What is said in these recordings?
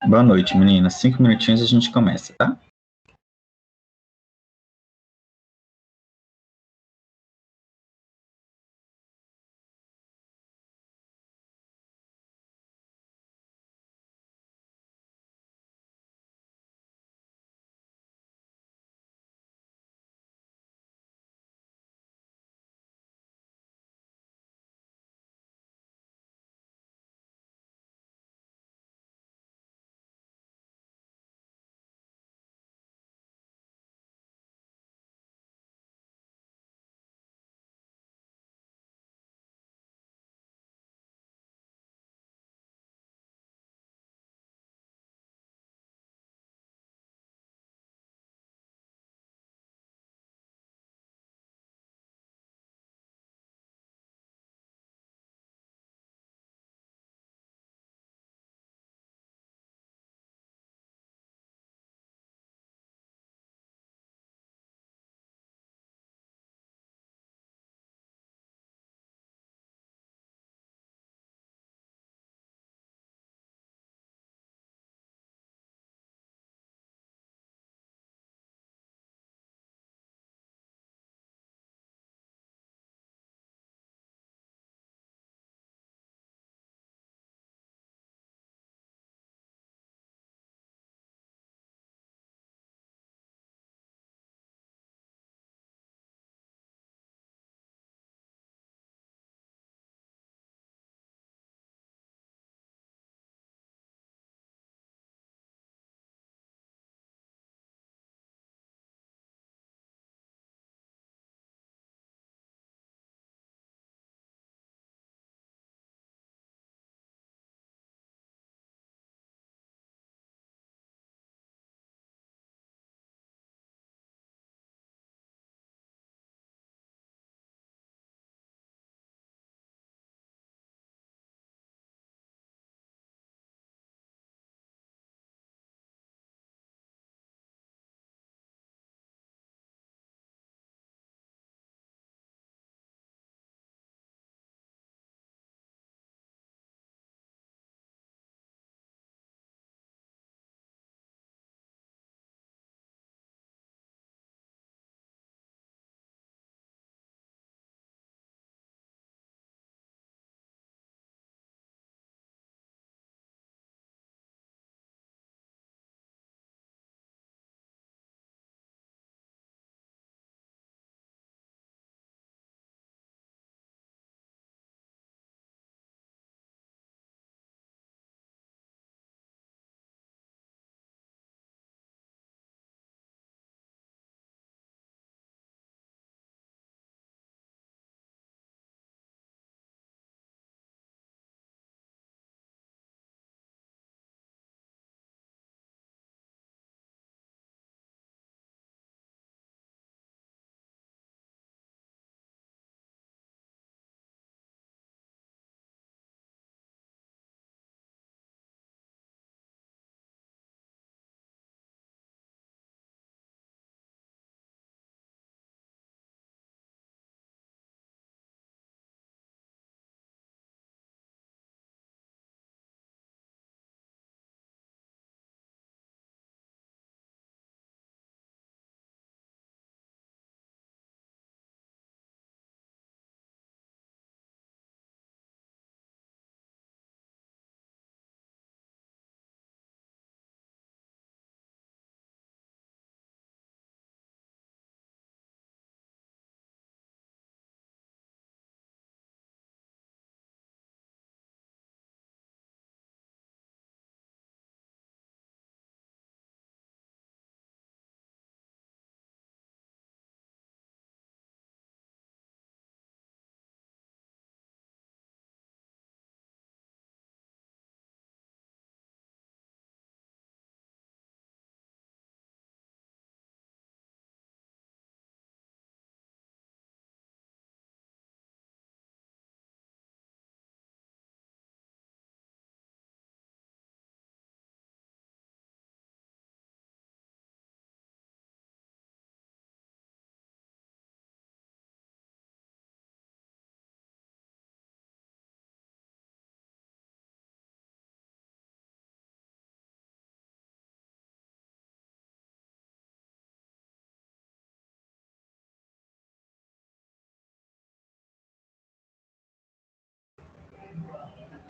Boa noite, meninas. 5 minutinhos e a gente começa, tá?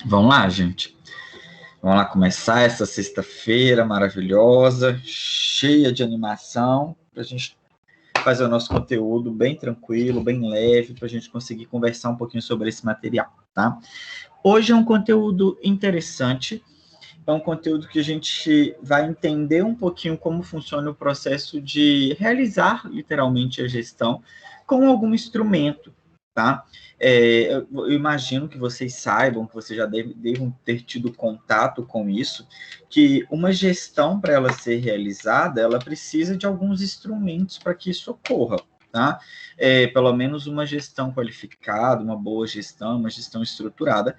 Vamos lá, gente. Vamos lá começar essa sexta-feira maravilhosa, cheia de animação, para a gente fazer o nosso conteúdo bem tranquilo, bem leve, para a gente conseguir conversar um pouquinho sobre esse material, tá? Hoje é um conteúdo interessante, é um conteúdo que a gente vai entender um pouquinho como funciona o processo de realizar, literalmente, a gestão com algum instrumento, tá? Eu imagino que vocês saibam, que vocês já devam ter tido contato com isso, que uma gestão, para ela ser realizada, ela precisa de alguns instrumentos para que isso ocorra, tá? Pelo menos uma gestão qualificada, uma boa gestão, uma gestão estruturada,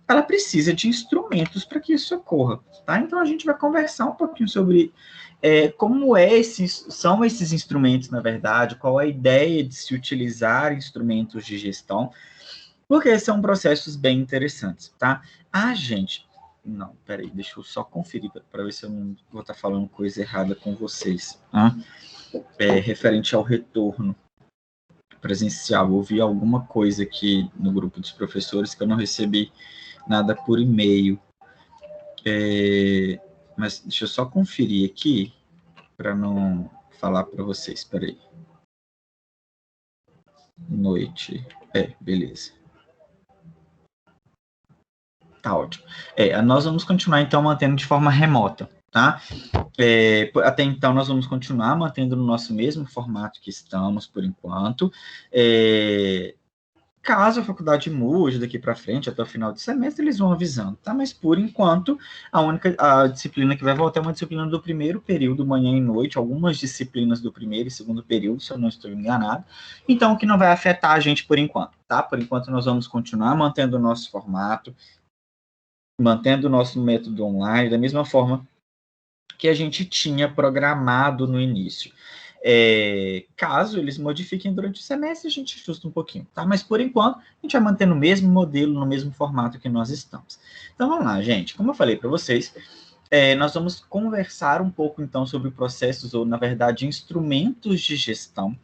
ela precisa de instrumentos para que isso ocorra, tá? Então a gente vai conversar um pouquinho sobre como são esses instrumentos, na verdade, qual a ideia de se utilizar instrumentos de gestão, porque são processos bem interessantes, tá? Gente, não, peraí, deixa eu só conferir para ver se eu não vou estar falando coisa errada com vocês, tá? Referente ao retorno presencial, eu vi alguma coisa aqui no grupo dos professores que eu não recebi nada por e-mail. Mas deixa eu só conferir aqui para não falar para vocês. Espera aí. Noite. Beleza. Tá ótimo. Nós vamos continuar, então, mantendo de forma remota, tá? Até então, nós vamos continuar mantendo no nosso mesmo formato que estamos, por enquanto. Caso a faculdade mude daqui para frente, até o final do semestre, eles vão avisando, tá? Mas, por enquanto, a disciplina que vai voltar é uma disciplina do primeiro período, manhã e noite, algumas disciplinas do primeiro e segundo período, se eu não estou enganado. Então, o que não vai afetar a gente por enquanto, tá? Por enquanto, nós vamos continuar mantendo o nosso formato, mantendo o nosso método online, da mesma forma que a gente tinha programado no início. Caso eles modifiquem durante o semestre, a gente ajusta um pouquinho, tá? Mas, por enquanto, a gente vai manter no mesmo modelo, no mesmo formato que nós estamos. Então, vamos lá, gente. Como eu falei para vocês, nós vamos conversar um pouco, então, sobre processos, ou, na verdade, instrumentos de gestão.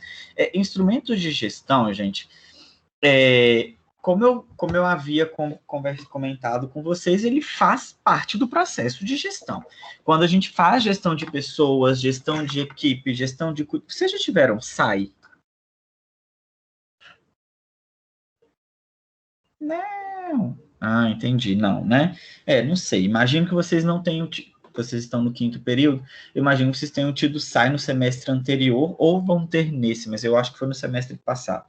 Instrumentos de gestão, gente, como eu havia comentado com vocês, ele faz parte do processo de gestão. Quando a gente faz gestão de pessoas, gestão de equipe, gestão de... Vocês já tiveram SAI? Não. Entendi. Não, né? Não sei. Imagino que vocês não tenham... Vocês estão no quinto período. Eu imagino que vocês tenham tido SAI no semestre anterior, ou vão ter nesse, mas eu acho que foi no semestre passado.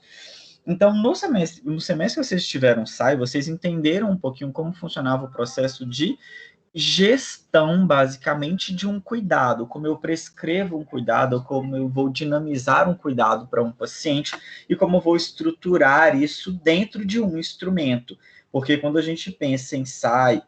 Então, no semestre que vocês tiveram SAI, vocês entenderam um pouquinho como funcionava o processo de gestão, basicamente, de um cuidado, como eu prescrevo um cuidado, como eu vou dinamizar um cuidado para um paciente e como eu vou estruturar isso dentro de um instrumento. Porque quando a gente pensa em SAI,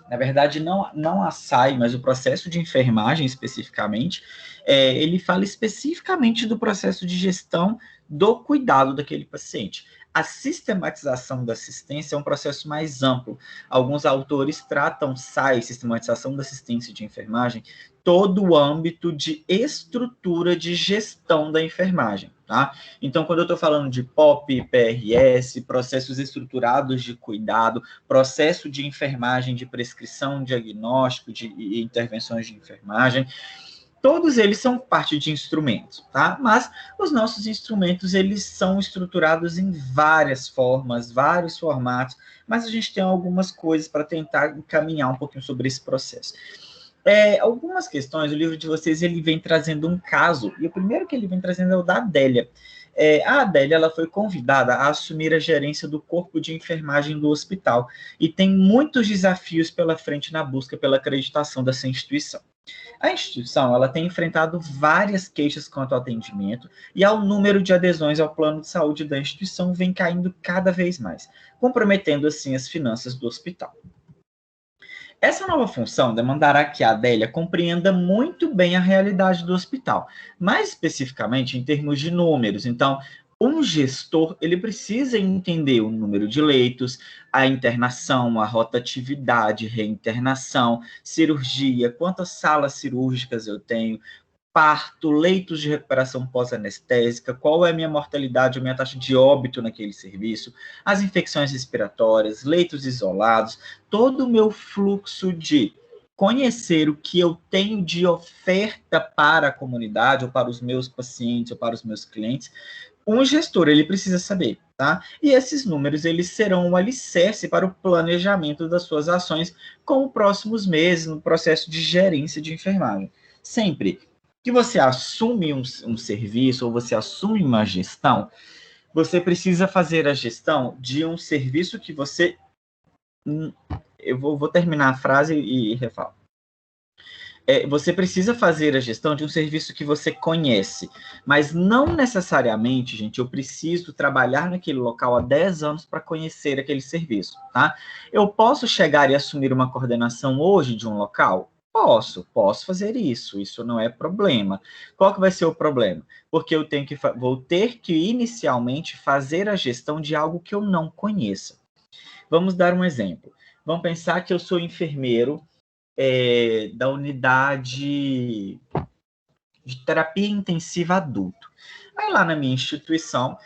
na verdade, não a SAI, mas o processo de enfermagem especificamente, ele fala especificamente do processo de gestão do cuidado daquele paciente. A sistematização da assistência é um processo mais amplo. Alguns autores tratam SAI, sistematização da assistência de enfermagem, todo o âmbito de estrutura de gestão da enfermagem, tá? Então, quando eu estou falando de POP, PRS, processos estruturados de cuidado, processo de enfermagem, de prescrição, diagnóstico, de intervenções de enfermagem, todos eles são parte de instrumentos, tá? Mas os nossos instrumentos, eles são estruturados em várias formas, vários formatos, mas a gente tem algumas coisas para tentar encaminhar um pouquinho sobre esse processo. Algumas questões, o livro de vocês, ele vem trazendo um caso, e o primeiro que ele vem trazendo é o da Adélia. A Adélia, ela foi convidada a assumir a gerência do corpo de enfermagem do hospital, e tem muitos desafios pela frente na busca pela acreditação dessa instituição. A instituição, ela tem enfrentado várias queixas quanto ao atendimento e ao número de adesões ao plano de saúde da instituição vem caindo cada vez mais, comprometendo assim as finanças do hospital. Essa nova função demandará que a Adélia compreenda muito bem a realidade do hospital, mais especificamente em termos de números. Então, um gestor, ele precisa entender o número de leitos, a internação, a rotatividade, reinternação, cirurgia, quantas salas cirúrgicas eu tenho, parto, leitos de recuperação pós-anestésica, qual é a minha mortalidade, a minha taxa de óbito naquele serviço, as infecções respiratórias, leitos isolados, todo o meu fluxo de conhecer o que eu tenho de oferta para a comunidade, ou para os meus pacientes, ou para os meus clientes. Um gestor, ele precisa saber, tá? E esses números, eles serão um alicerce para o planejamento das suas ações com os próximos meses, no processo de gerência de enfermagem. Sempre que você assume um serviço ou você assume uma gestão, você precisa fazer a gestão de um serviço que você... Eu vou terminar a frase e refalo. Você precisa fazer a gestão de um serviço que você conhece, mas não necessariamente, gente, eu preciso trabalhar naquele local há 10 anos para conhecer aquele serviço, tá? Eu posso chegar e assumir uma coordenação hoje de um local? Posso fazer isso não é problema. Qual que vai ser o problema? Porque vou ter que inicialmente fazer a gestão de algo que eu não conheça. Vamos dar um exemplo. Vamos pensar que eu sou enfermeiro da unidade de terapia intensiva adulto. Aí lá na minha instituição,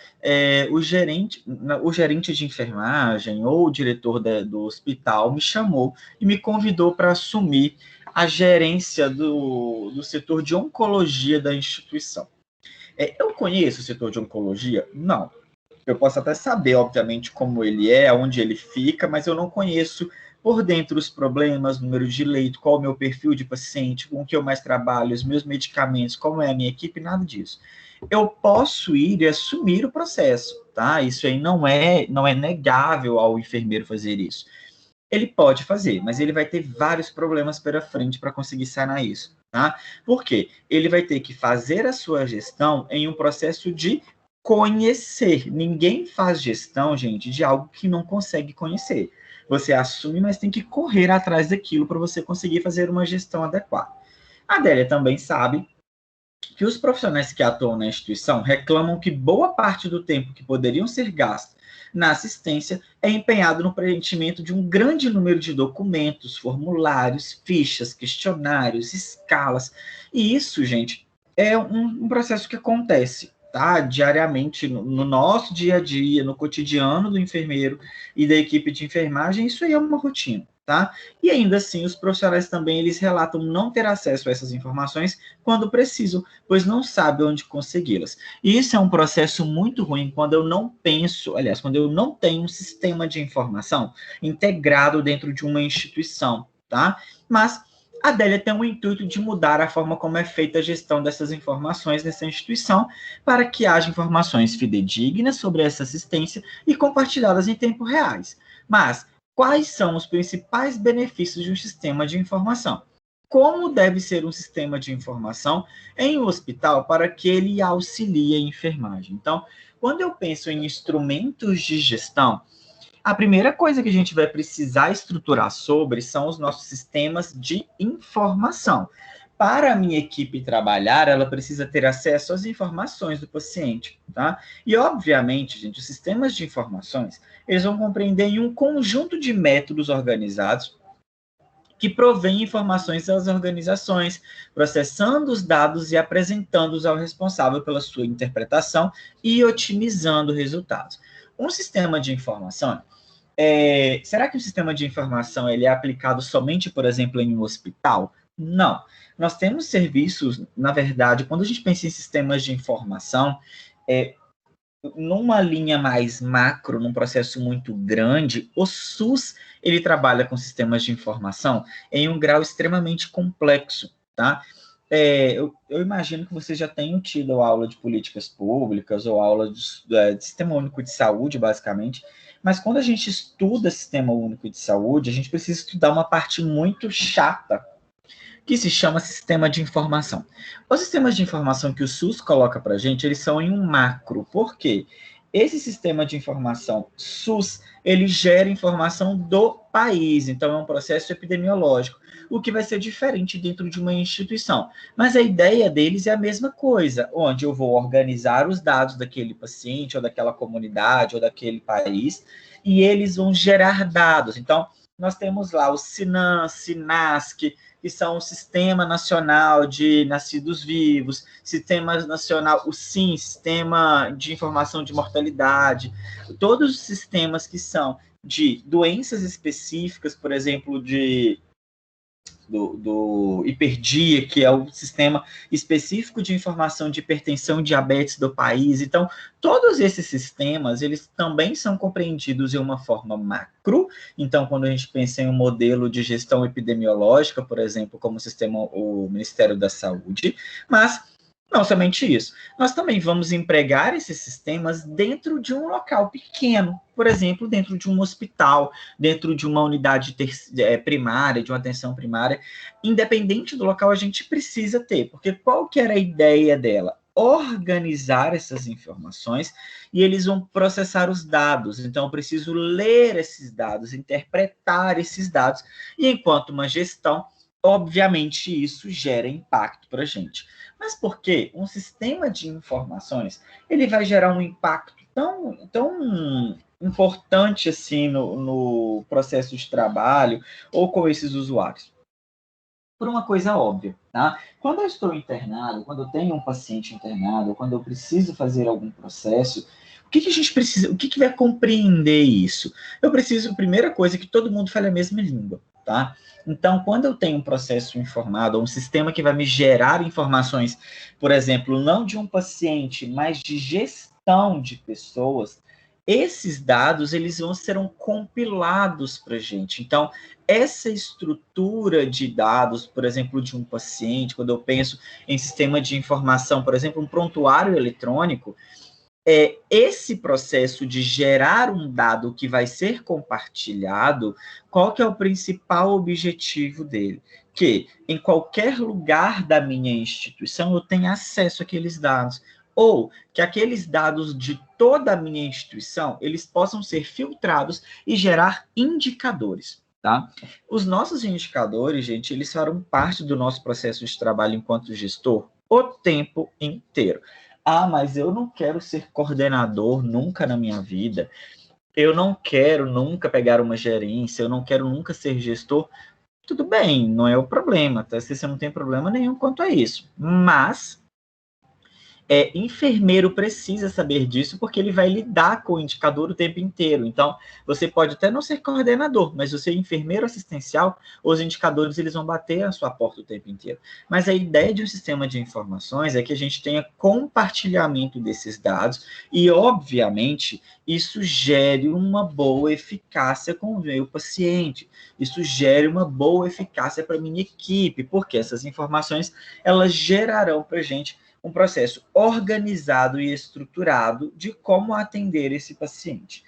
o gerente de enfermagem ou o diretor do hospital me chamou e me convidou para assumir a gerência do setor de oncologia da instituição. Eu conheço o setor de oncologia? Não. Eu posso até saber, obviamente, como ele é, onde ele fica, mas eu não conheço por dentro os problemas, número de leito, qual é o meu perfil de paciente, com o que eu mais trabalho, os meus medicamentos, como é a minha equipe, nada disso. Eu posso ir e assumir o processo, tá? Isso aí não é negável ao enfermeiro fazer isso. Ele pode fazer, mas ele vai ter vários problemas pela frente para conseguir sanar isso, tá? Por quê? Ele vai ter que fazer a sua gestão em um processo de conhecer. Ninguém faz gestão, gente, de algo que não consegue conhecer. Você assume, mas tem que correr atrás daquilo para você conseguir fazer uma gestão adequada. A Adélia também sabe que os profissionais que atuam na instituição reclamam que boa parte do tempo que poderiam ser gastos na assistência é empenhado no preenchimento de um grande número de documentos, formulários, fichas, questionários, escalas. E isso, gente, é um processo que acontece, tá? Diariamente, no nosso dia a dia, no cotidiano do enfermeiro e da equipe de enfermagem, isso aí é uma rotina, tá? E ainda assim, os profissionais também, eles relatam não ter acesso a essas informações quando precisam, pois não sabem onde consegui-las. E isso é um processo muito ruim quando eu não penso, aliás, quando eu não tenho um sistema de informação integrado dentro de uma instituição, tá? Mas a Adélia tem o intuito de mudar a forma como é feita a gestão dessas informações nessa instituição, para que haja informações fidedignas sobre essa assistência e compartilhadas em tempo reais. Mas quais são os principais benefícios de um sistema de informação? Como deve ser um sistema de informação em um hospital para que ele auxilie a enfermagem? Então, quando eu penso em instrumentos de gestão, a primeira coisa que a gente vai precisar estruturar sobre são os nossos sistemas de informação. Para a minha equipe trabalhar, ela precisa ter acesso às informações do paciente, tá? E, obviamente, gente, os sistemas de informações, eles vão compreender em um conjunto de métodos organizados que provém informações às organizações, processando os dados e apresentando-os ao responsável pela sua interpretação e otimizando resultados. Um sistema de informação, será que o sistema de informação ele é aplicado somente, por exemplo, em um hospital? Não. Nós temos serviços, na verdade, quando a gente pensa em sistemas de informação, numa linha mais macro, num processo muito grande, o SUS ele trabalha com sistemas de informação em um grau extremamente complexo, tá? Eu imagino que vocês já tenham tido aula de políticas públicas ou aula de Sistema Único de Saúde, basicamente, mas quando a gente estuda Sistema Único de Saúde, a gente precisa estudar uma parte muito chata, que se chama sistema de informação. Os sistemas de informação que o SUS coloca para a gente, eles são em um macro. Por quê? Esse sistema de informação SUS, ele gera informação do país, então é um processo epidemiológico, o que vai ser diferente dentro de uma instituição. Mas a ideia deles é a mesma coisa, onde eu vou organizar os dados daquele paciente, ou daquela comunidade, ou daquele país, e eles vão gerar dados. Então, nós temos lá o SINAM, SINASC, que são o Sistema Nacional de Nascidos Vivos, Sistema Nacional, o SIM, Sistema de Informação de Mortalidade, todos os sistemas que são de doenças específicas, por exemplo, do Hiperdia, que é o sistema específico de informação de hipertensão e diabetes do país. Então, todos esses sistemas, eles também são compreendidos de uma forma macro. Então, quando a gente pensa em um modelo de gestão epidemiológica, por exemplo, como o Ministério da Saúde, mas não somente isso. Nós também vamos empregar esses sistemas dentro de um local pequeno, por exemplo, dentro de um hospital, dentro de uma unidade primária, de uma atenção primária. Independente do local, a gente precisa ter, porque qual que era a ideia dela? Organizar essas informações e eles vão processar os dados. Então, eu preciso ler esses dados, interpretar esses dados, e enquanto uma gestão, obviamente, isso gera impacto para a gente. Mas por quê? Um sistema de informações, ele vai gerar um impacto tão importante assim no processo de trabalho ou com esses usuários? Por uma coisa óbvia, tá? Quando eu estou internado, quando eu tenho um paciente internado, quando eu preciso fazer algum processo, o que a gente precisa, o que vai compreender isso? Eu preciso, primeira coisa, que todo mundo fale a mesma língua, tá? Então, quando eu tenho um processo informado, ou um sistema que vai me gerar informações, por exemplo, não de um paciente, mas de gestão de pessoas, esses dados, eles serão compilados para a gente. Então, essa estrutura de dados, por exemplo, de um paciente, quando eu penso em sistema de informação, por exemplo, um prontuário eletrônico, esse processo de gerar um dado que vai ser compartilhado, qual que é o principal objetivo dele? Que em qualquer lugar da minha instituição eu tenha acesso àqueles dados, ou que aqueles dados de toda a minha instituição, eles possam ser filtrados e gerar indicadores, tá? Os nossos indicadores, gente, eles farão parte do nosso processo de trabalho enquanto gestor o tempo inteiro. Ah, mas eu não quero ser coordenador nunca na minha vida. Eu não quero nunca pegar uma gerência, eu não quero nunca ser gestor. Tudo bem, não é o problema, tá? Se você não tem problema nenhum quanto a isso. Mas enfermeiro precisa saber disso porque ele vai lidar com o indicador o tempo inteiro. Então, você pode até não ser coordenador, mas você é enfermeiro assistencial, os indicadores eles vão bater a sua porta o tempo inteiro. Mas a ideia de um sistema de informações é que a gente tenha compartilhamento desses dados e, obviamente, isso gere uma boa eficácia com o meu paciente. Isso gere uma boa eficácia para a minha equipe, porque essas informações elas gerarão para a gente um processo organizado e estruturado de como atender esse paciente.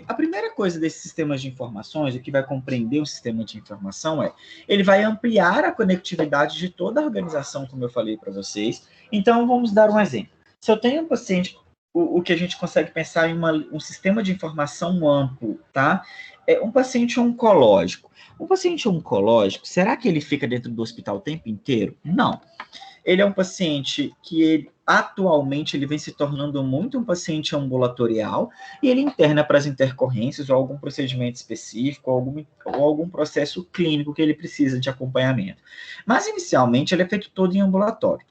A primeira coisa desses sistemas de informações, o que vai compreender um sistema de informação ele vai ampliar a conectividade de toda a organização, como eu falei para vocês. Então, vamos dar um exemplo. Se eu tenho um paciente, o que a gente consegue pensar em um sistema de informação amplo, tá? Um paciente oncológico. Um paciente oncológico, será que ele fica dentro do hospital o tempo inteiro? Não. Ele é um paciente que atualmente ele vem se tornando muito um paciente ambulatorial e ele interna para as intercorrências ou algum procedimento específico ou algum processo clínico que ele precisa de acompanhamento. Mas inicialmente ele é feito todo em ambulatório.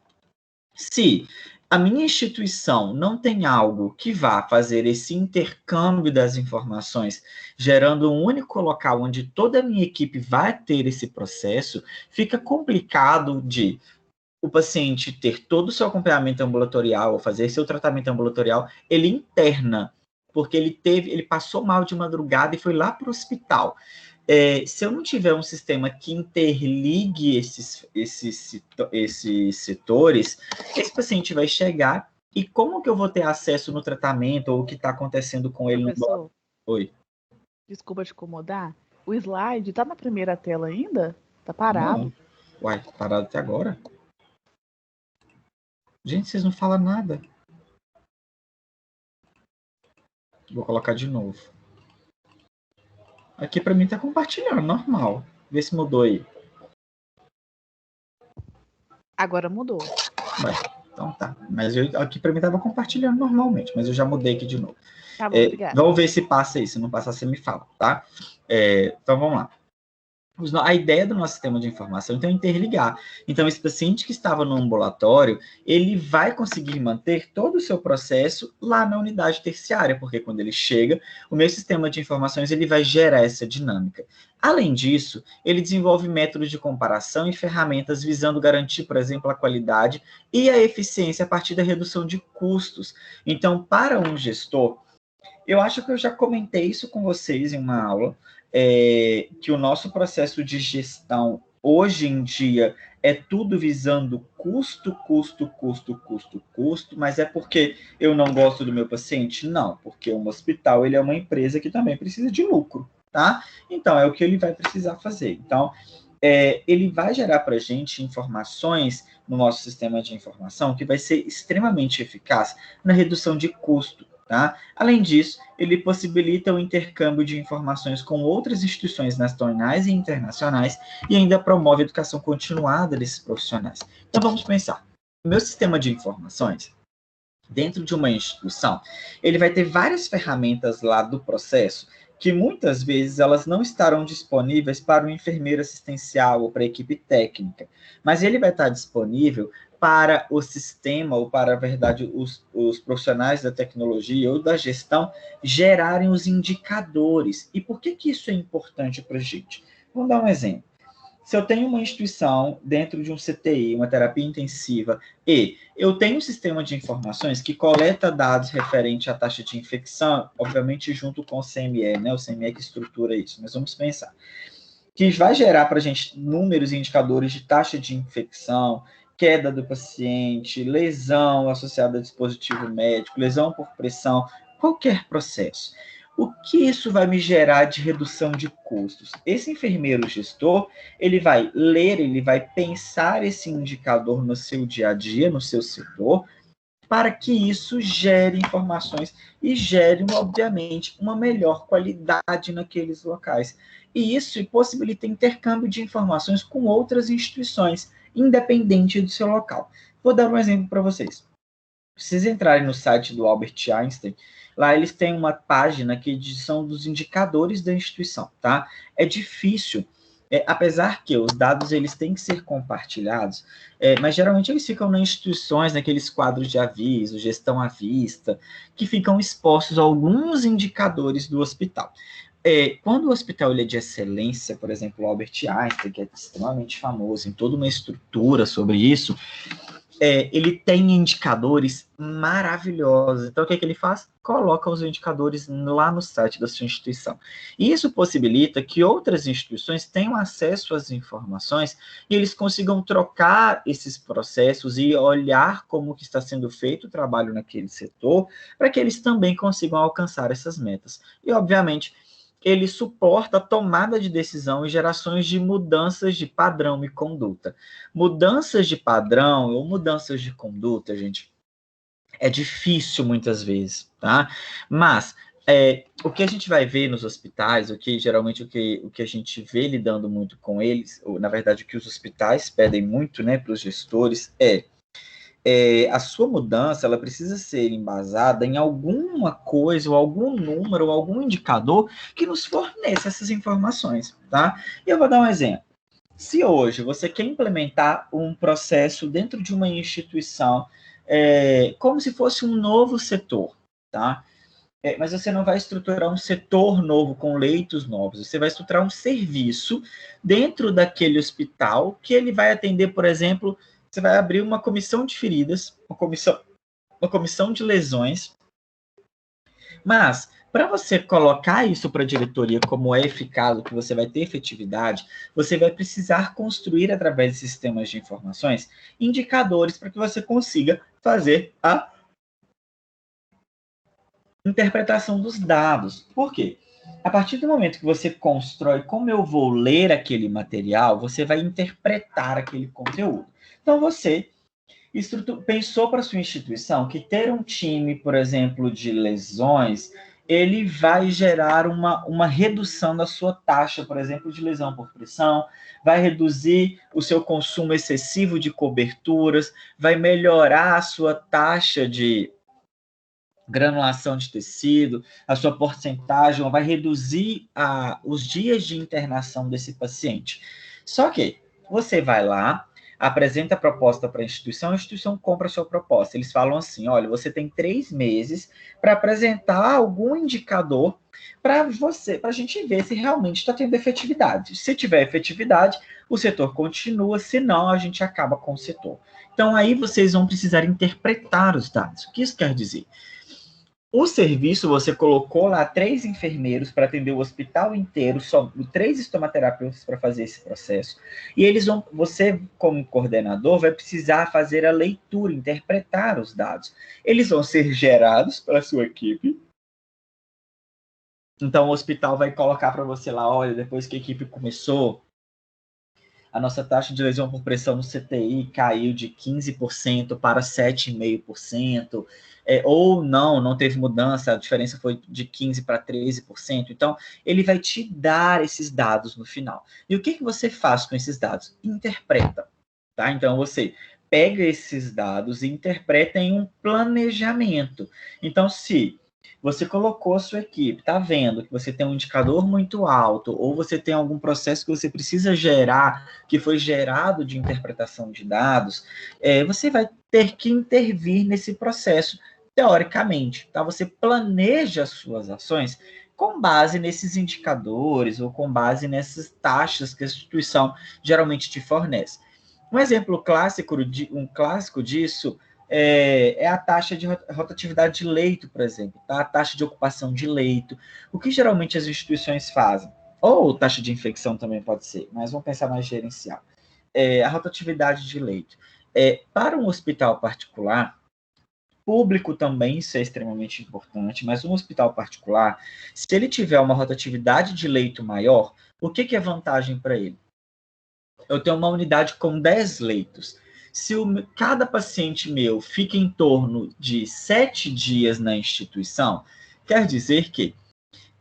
Se a minha instituição não tem algo que vá fazer esse intercâmbio das informações, gerando um único local onde toda a minha equipe vai ter esse processo, fica complicado de o paciente ter todo o seu acompanhamento ambulatorial, ou fazer seu tratamento ambulatorial, ele interna, porque ele passou mal de madrugada e foi lá para o hospital. Se eu não tiver um sistema que interligue esses setores, esse paciente vai chegar e como que eu vou ter acesso no tratamento ou o que está acontecendo com ele Professor, no... Oi. Desculpa te incomodar. O slide tá na primeira tela ainda? Tá parado? Não. Uai, parado até agora? Gente, vocês não falam nada. Vou colocar de novo. Aqui para mim tá compartilhando, normal. Vê se mudou aí. Agora mudou. Vai. Então tá. Mas aqui para mim estava compartilhando normalmente, mas eu já mudei aqui de novo. Tá bom, obrigada. Vamos ver se passa aí. Se não passar, você me fala, tá? Então vamos lá. A ideia do nosso sistema de informação então, é interligar. Então, esse paciente que estava no ambulatório, ele vai conseguir manter todo o seu processo lá na unidade terciária, porque quando ele chega, o meu sistema de informações ele vai gerar essa dinâmica. Além disso, ele desenvolve métodos de comparação e ferramentas visando garantir, por exemplo, a qualidade e a eficiência a partir da redução de custos. Então, para um gestor, eu acho que eu já comentei isso com vocês em uma aula, que o nosso processo de gestão, hoje em dia, é tudo visando custo, mas é porque eu não gosto do meu paciente? Não, porque um hospital ele é uma empresa que também precisa de lucro, tá? Então, é o que ele vai precisar fazer. Então, ele vai gerar para a gente informações no nosso sistema de informação que vai ser extremamente eficaz na redução de custo. Tá? Além disso, ele possibilita o intercâmbio de informações com outras instituições nacionais e internacionais e ainda promove a educação continuada desses profissionais. Então, vamos pensar. O meu sistema de informações, dentro de uma instituição, ele vai ter várias ferramentas lá do processo que muitas vezes elas não estarão disponíveis para o enfermeiro assistencial ou para a equipe técnica, mas ele vai estar disponível para o sistema, ou para, a verdade, os profissionais da tecnologia ou da gestão gerarem os indicadores. E por que isso é importante para a gente? Vamos dar um exemplo. Se eu tenho uma instituição dentro de um CTI, uma terapia intensiva, e eu tenho um sistema de informações que coleta dados referente à taxa de infecção, obviamente junto com o CME, né? O CME que estrutura isso, mas vamos pensar. Que vai gerar para a gente números e indicadores de taxa de infecção, queda do paciente, lesão associada a dispositivo médico, lesão por pressão, qualquer processo. O que isso vai me gerar de redução de custos? Esse enfermeiro gestor, ele vai ler, ele vai pensar esse indicador no seu dia a dia, no seu setor, para que isso gere informações e gere, obviamente, uma melhor qualidade naqueles locais. E isso possibilita intercâmbio de informações com outras instituições, independente do seu local. Vou dar um exemplo para vocês. Se vocês entrarem no site do Albert Einstein, lá eles têm uma página que são dos indicadores da instituição, tá? É difícil, apesar que os dados eles têm que ser compartilhados, mas geralmente eles ficam nas instituições, naqueles quadros de aviso, gestão à vista, que ficam expostos a alguns indicadores do hospital. Quando o hospital ele é de excelência, por exemplo, o Albert Einstein, que é extremamente famoso, em toda uma estrutura sobre isso, ele tem indicadores maravilhosos. Então, o que ele faz? Coloca os indicadores lá no site da sua instituição. E isso possibilita que outras instituições tenham acesso às informações e eles consigam trocar esses processos e olhar como que está sendo feito o trabalho naquele setor, para que eles também consigam alcançar essas metas. E, obviamente, ele suporta a tomada de decisão e gerações de mudanças de padrão e conduta. Mudanças de padrão ou mudanças de conduta, gente, é difícil muitas vezes, tá? Mas o que a gente vai ver nos hospitais, geralmente o que a gente vê lidando muito com eles, ou na verdade o que os hospitais pedem muito, né, para os gestores a sua mudança ela precisa ser embasada em alguma coisa, ou algum número, ou algum indicador que nos forneça essas informações, tá? E eu vou dar um exemplo. Se hoje você quer implementar um processo dentro de uma instituição, como se fosse um novo setor, tá? Mas você não vai estruturar um setor novo com leitos novos, você vai estruturar um serviço dentro daquele hospital que ele vai atender, por exemplo, você vai abrir uma comissão de feridas, uma comissão de lesões, mas para você colocar isso para a diretoria como é eficaz, o que você vai ter efetividade, você vai precisar construir, através de sistemas de informações, indicadores para que você consiga fazer a interpretação dos dados. Por quê? A partir do momento que você constrói como eu vou ler aquele material, você vai interpretar aquele conteúdo. Então, você pensou para sua instituição que ter um time, por exemplo, de lesões, ele vai gerar uma redução da sua taxa, por exemplo, de lesão por pressão, vai reduzir o seu consumo excessivo de coberturas, vai melhorar a sua taxa de granulação de tecido, a sua porcentagem, vai reduzir os dias de internação desse paciente. Só que você vai lá, apresenta a proposta para a instituição compra a sua proposta. Eles falam assim, olha, você tem 3 meses para apresentar algum indicador para a gente ver se realmente está tendo efetividade. Se tiver efetividade, o setor continua, se não, a gente acaba com o setor. Então, aí vocês vão precisar interpretar os dados. O que isso quer dizer? O serviço, você colocou lá 3 enfermeiros para atender o hospital inteiro, só 3 estomaterapeutas para fazer esse processo. E você, como coordenador, vai precisar fazer a leitura, interpretar os dados. Eles vão ser gerados pela sua equipe. Então, o hospital vai colocar para você lá, olha, depois que a equipe começou, a nossa taxa de lesão por pressão no CTI caiu de 15% para 7,5%, ou não teve mudança, a diferença foi de 15% para 13%. Então, ele vai te dar esses dados no final. E o que você faz com esses dados? Interpreta. Tá? Então, você pega esses dados e interpreta em um planejamento. Então, se você colocou a sua equipe, está vendo que você tem um indicador muito alto, ou você tem algum processo que você precisa gerar, que foi gerado de interpretação de dados, você vai ter que intervir nesse processo, teoricamente. Tá? Você planeja as suas ações com base nesses indicadores, ou com base nessas taxas que a instituição geralmente te fornece. Um exemplo clássico disso é a taxa de rotatividade de leito, por exemplo, tá? A taxa de ocupação de leito. O que geralmente as instituições fazem? Ou taxa de infecção também pode ser, mas vamos pensar mais gerencial. A rotatividade de leito. Para um hospital particular, público também, isso é extremamente importante, mas um hospital particular, se ele tiver uma rotatividade de leito maior, o que é vantagem para ele? Eu tenho uma unidade com 10 leitos. Se cada paciente meu fica em torno de 7 dias na instituição, quer dizer que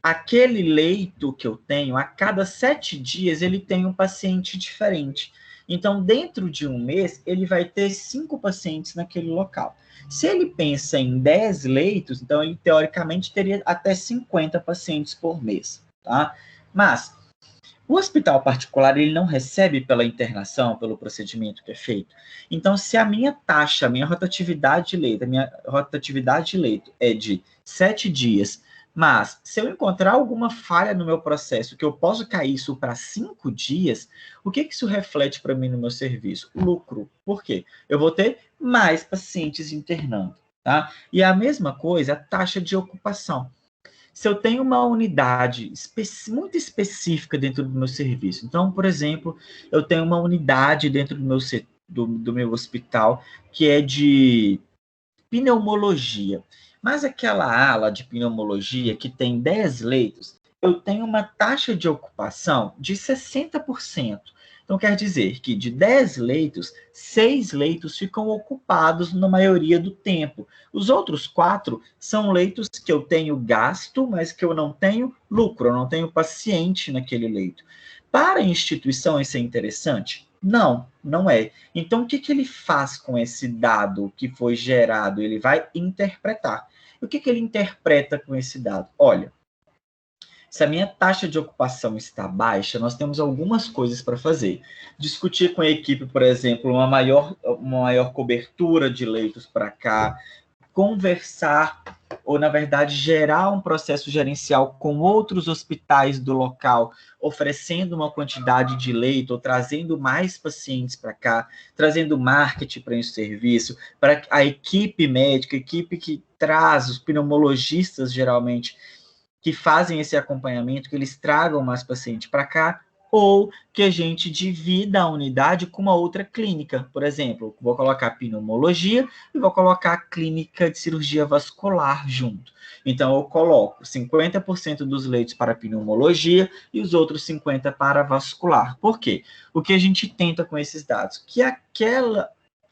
aquele leito que eu tenho, a cada 7 dias, ele tem um paciente diferente. Então, dentro de um mês, ele vai ter 5 pacientes naquele local. Se ele pensa em 10 leitos, então ele, teoricamente, teria até 50 pacientes por mês, tá? Mas o hospital particular, ele não recebe pela internação, pelo procedimento que é feito. Então, se a minha taxa, a minha rotatividade de leito é de 7 dias, mas se eu encontrar alguma falha no meu processo, que eu posso cair isso para 5 dias, o que isso reflete para mim no meu serviço? Lucro. Por quê? Eu vou ter mais pacientes internando, tá? E a mesma coisa, a taxa de ocupação. Se eu tenho uma unidade muito específica dentro do meu serviço, então, por exemplo, eu tenho uma unidade dentro do meu hospital que é de pneumologia, mas aquela ala de pneumologia que tem 10 leitos, eu tenho uma taxa de ocupação de 60%. Então, quer dizer que de 10 leitos, 6 leitos ficam ocupados na maioria do tempo. Os outros 4 são leitos que eu tenho gasto, mas que eu não tenho lucro, eu não tenho paciente naquele leito. Para a instituição, isso é interessante? Não, não é. Então, o que ele faz com esse dado que foi gerado? Ele vai interpretar. O que ele interpreta com esse dado? Olha, se a minha taxa de ocupação está baixa, nós temos algumas coisas para fazer. Discutir com a equipe, por exemplo, uma maior cobertura de leitos para cá, conversar, ou, na verdade, gerar um processo gerencial com outros hospitais do local, oferecendo uma quantidade de leito, ou trazendo mais pacientes para cá, trazendo marketing para esse serviço, para a equipe médica, a equipe que traz, os pneumologistas, geralmente, que fazem esse acompanhamento, que eles tragam mais paciente para cá, ou que a gente divida a unidade com uma outra clínica. Por exemplo, vou colocar pneumologia e vou colocar a clínica de cirurgia vascular junto. Então, eu coloco 50% dos leitos para pneumologia e os outros 50% para vascular. Por quê? O que a gente tenta com esses dados? Que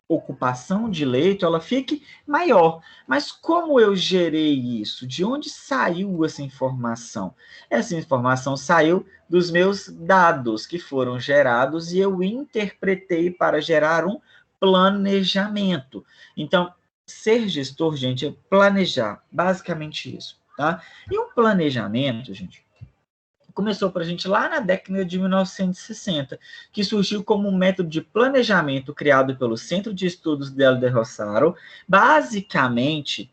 ocupação de leito ela fique maior. Mas como eu gerei isso? De onde saiu essa informação? Essa informação saiu dos meus dados que foram gerados e eu interpretei para gerar um planejamento. Então, ser gestor, gente, é planejar, basicamente isso, tá? E um planejamento, gente, começou para a gente lá na década de 1960, que surgiu como um método de planejamento criado pelo Centro de Estudos de El de Rosario, basicamente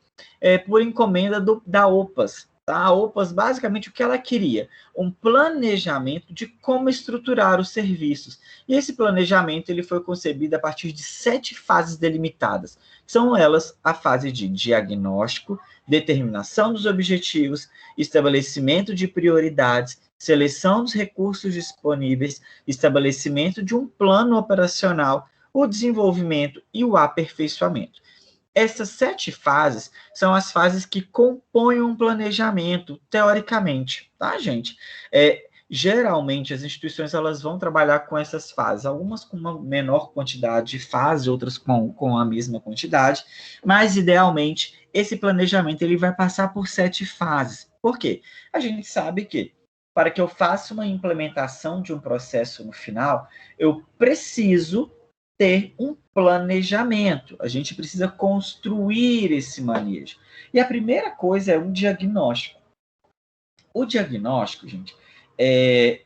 por encomenda da OPAS. Tá? A OPAS, basicamente, o que ela queria? Um planejamento de como estruturar os serviços. E esse planejamento ele foi concebido a partir de 7 fases delimitadas. São elas a fase de diagnóstico, determinação dos objetivos, estabelecimento de prioridades, seleção dos recursos disponíveis, estabelecimento de um plano operacional, o desenvolvimento e o aperfeiçoamento. Essas 7 fases são as fases que compõem um planejamento, teoricamente, tá, gente? Geralmente, as instituições elas vão trabalhar com essas fases, algumas com uma menor quantidade de fases, outras com a mesma quantidade, mas, idealmente, esse planejamento ele vai passar por 7 fases. Por quê? A gente sabe que, para que eu faça uma implementação de um processo no final, eu preciso ter um planejamento. A gente precisa construir esse manejo. E a primeira coisa é um diagnóstico. O diagnóstico, gente,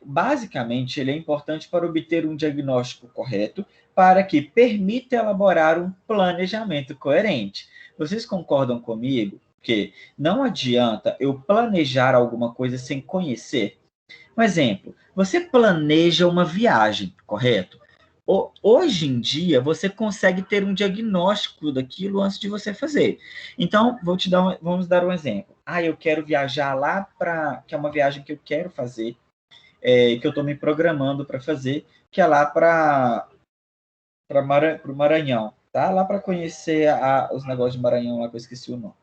basicamente, ele é importante para obter um diagnóstico correto, para que permita elaborar um planejamento coerente. Vocês concordam comigo que não adianta eu planejar alguma coisa sem conhecer? Um exemplo, você planeja uma viagem, correto? Hoje em dia, você consegue ter um diagnóstico daquilo antes de você fazer. Então, vamos dar um exemplo. Eu quero viajar lá para... que é uma viagem que eu quero fazer, que eu estou me programando para fazer, que é lá para o Maranhão, tá? Lá para conhecer os negócios de Maranhão, lá que eu esqueci o nome.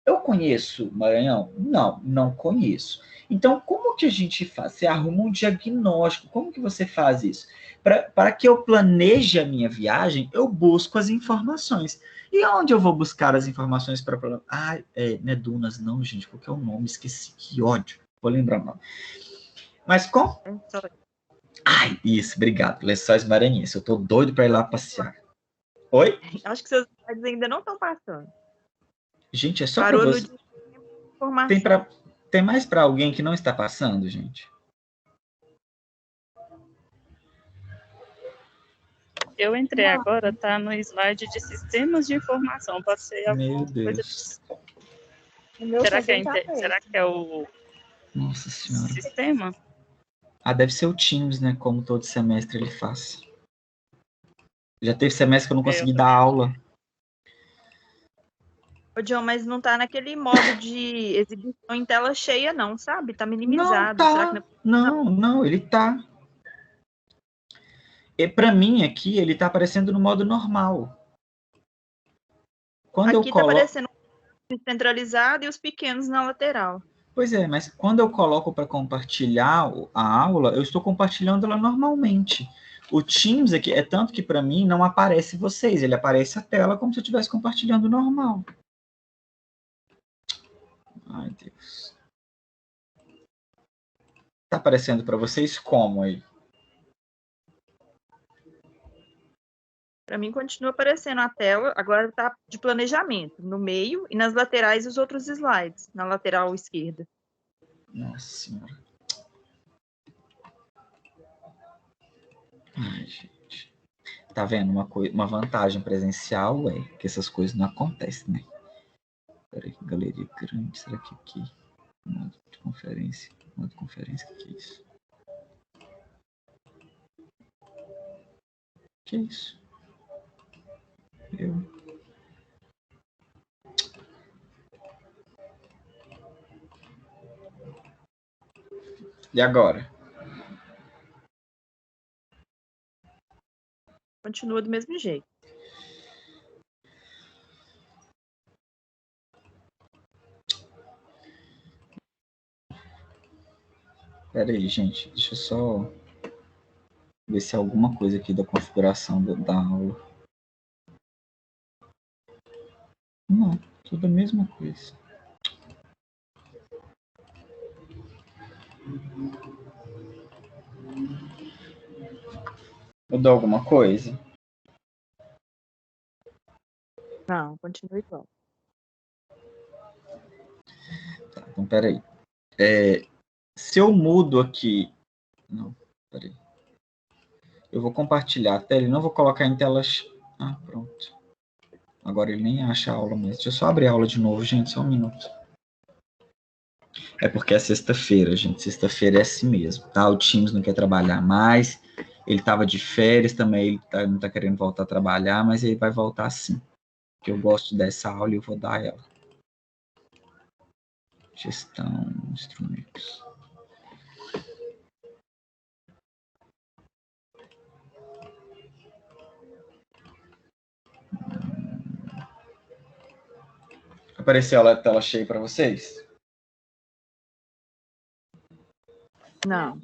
Eu conheço Maranhão? Não, não conheço. Então, como que a gente faz? Você arruma um diagnóstico. Como que você faz isso? Para que eu planeje a minha viagem, eu busco as informações. E onde eu vou buscar as informações para... não é Dunas, não, gente. Qual que é o nome? Esqueci. Que ódio. Vou lembrar o nome. Mas com... isso, obrigado. Lençóis Maranhenses. Eu tô doido para ir lá passear. Oi? Acho que seus slides ainda não estão passando. Gente, é só para você. Tem mais para alguém que não está passando, gente? Eu entrei agora, tá no slide de sistemas de informação. Pode ser alguma coisa. Será que é o Nossa Senhora. Sistema? Deve ser o Teams, né? Como todo semestre ele faz. Já teve semestre que eu não consegui dar aula. Ô, John, mas não tá naquele modo de exibição em tela cheia, não, sabe? Tá minimizado. Não, tá. Não, ele tá. Para mim, aqui, ele tá aparecendo no modo normal. Quando aqui tá aparecendo centralizado e os pequenos na lateral. Pois é, mas quando eu coloco para compartilhar a aula, eu estou compartilhando ela normalmente. O Teams aqui, é tanto que para mim não aparece vocês, ele aparece a tela como se eu estivesse compartilhando normal. Ai, Deus. Tá aparecendo para vocês como aí? Para mim continua aparecendo a tela, agora tá de planejamento, no meio e nas laterais os outros slides, na lateral esquerda. Nossa Senhora. Ai, gente. Tá vendo uma vantagem presencial, que essas coisas não acontecem, né? Peraí, galeria grande, será que aqui? Modo de conferência, o que é isso? Que é isso? E agora? Continua do mesmo jeito. Pera aí, gente. Deixa eu só ver se há alguma coisa aqui da configuração da aula. Não, tudo a mesma coisa. Mudou alguma coisa? Não, continua igual. Tá, então, peraí. Se eu mudo aqui... Não, peraí. Eu vou compartilhar a tela e não vou colocar em telas... Ah, pronto. Agora ele nem acha a aula mais. Deixa eu só abrir a aula de novo, gente, só um minuto. É porque é sexta-feira, gente. Sexta-feira é assim mesmo, tá? O Teams não quer trabalhar mais. Ele estava de férias também, ele não está querendo voltar a trabalhar, mas ele vai voltar sim. Porque eu gosto dessa aula e eu vou dar ela. Gestão, instrumentos. Apareceu a tela cheia para vocês? Não.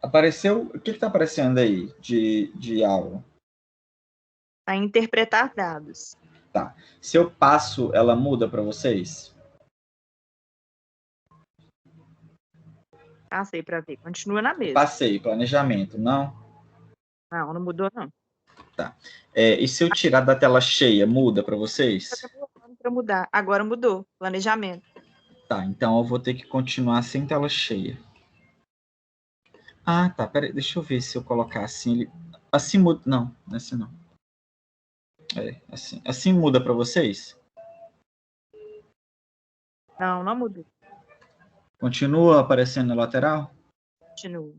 Apareceu... O que está aparecendo aí de aula? A interpretar dados. Tá. Se eu passo, ela muda para vocês? Passei para ver. Continua na mesma. Passei, planejamento, não? Não, não mudou, não. Tá. E se eu tirar da tela cheia, muda para vocês? Para mudar. Agora mudou. Planejamento. Tá, então eu vou ter que continuar sem tela cheia. Ah, tá. Peraí, deixa eu ver se eu colocar assim. Ele... Assim muda. Não, assim não. Assim. Assim muda para vocês? Não, não mudou. Continua aparecendo na lateral? Continua.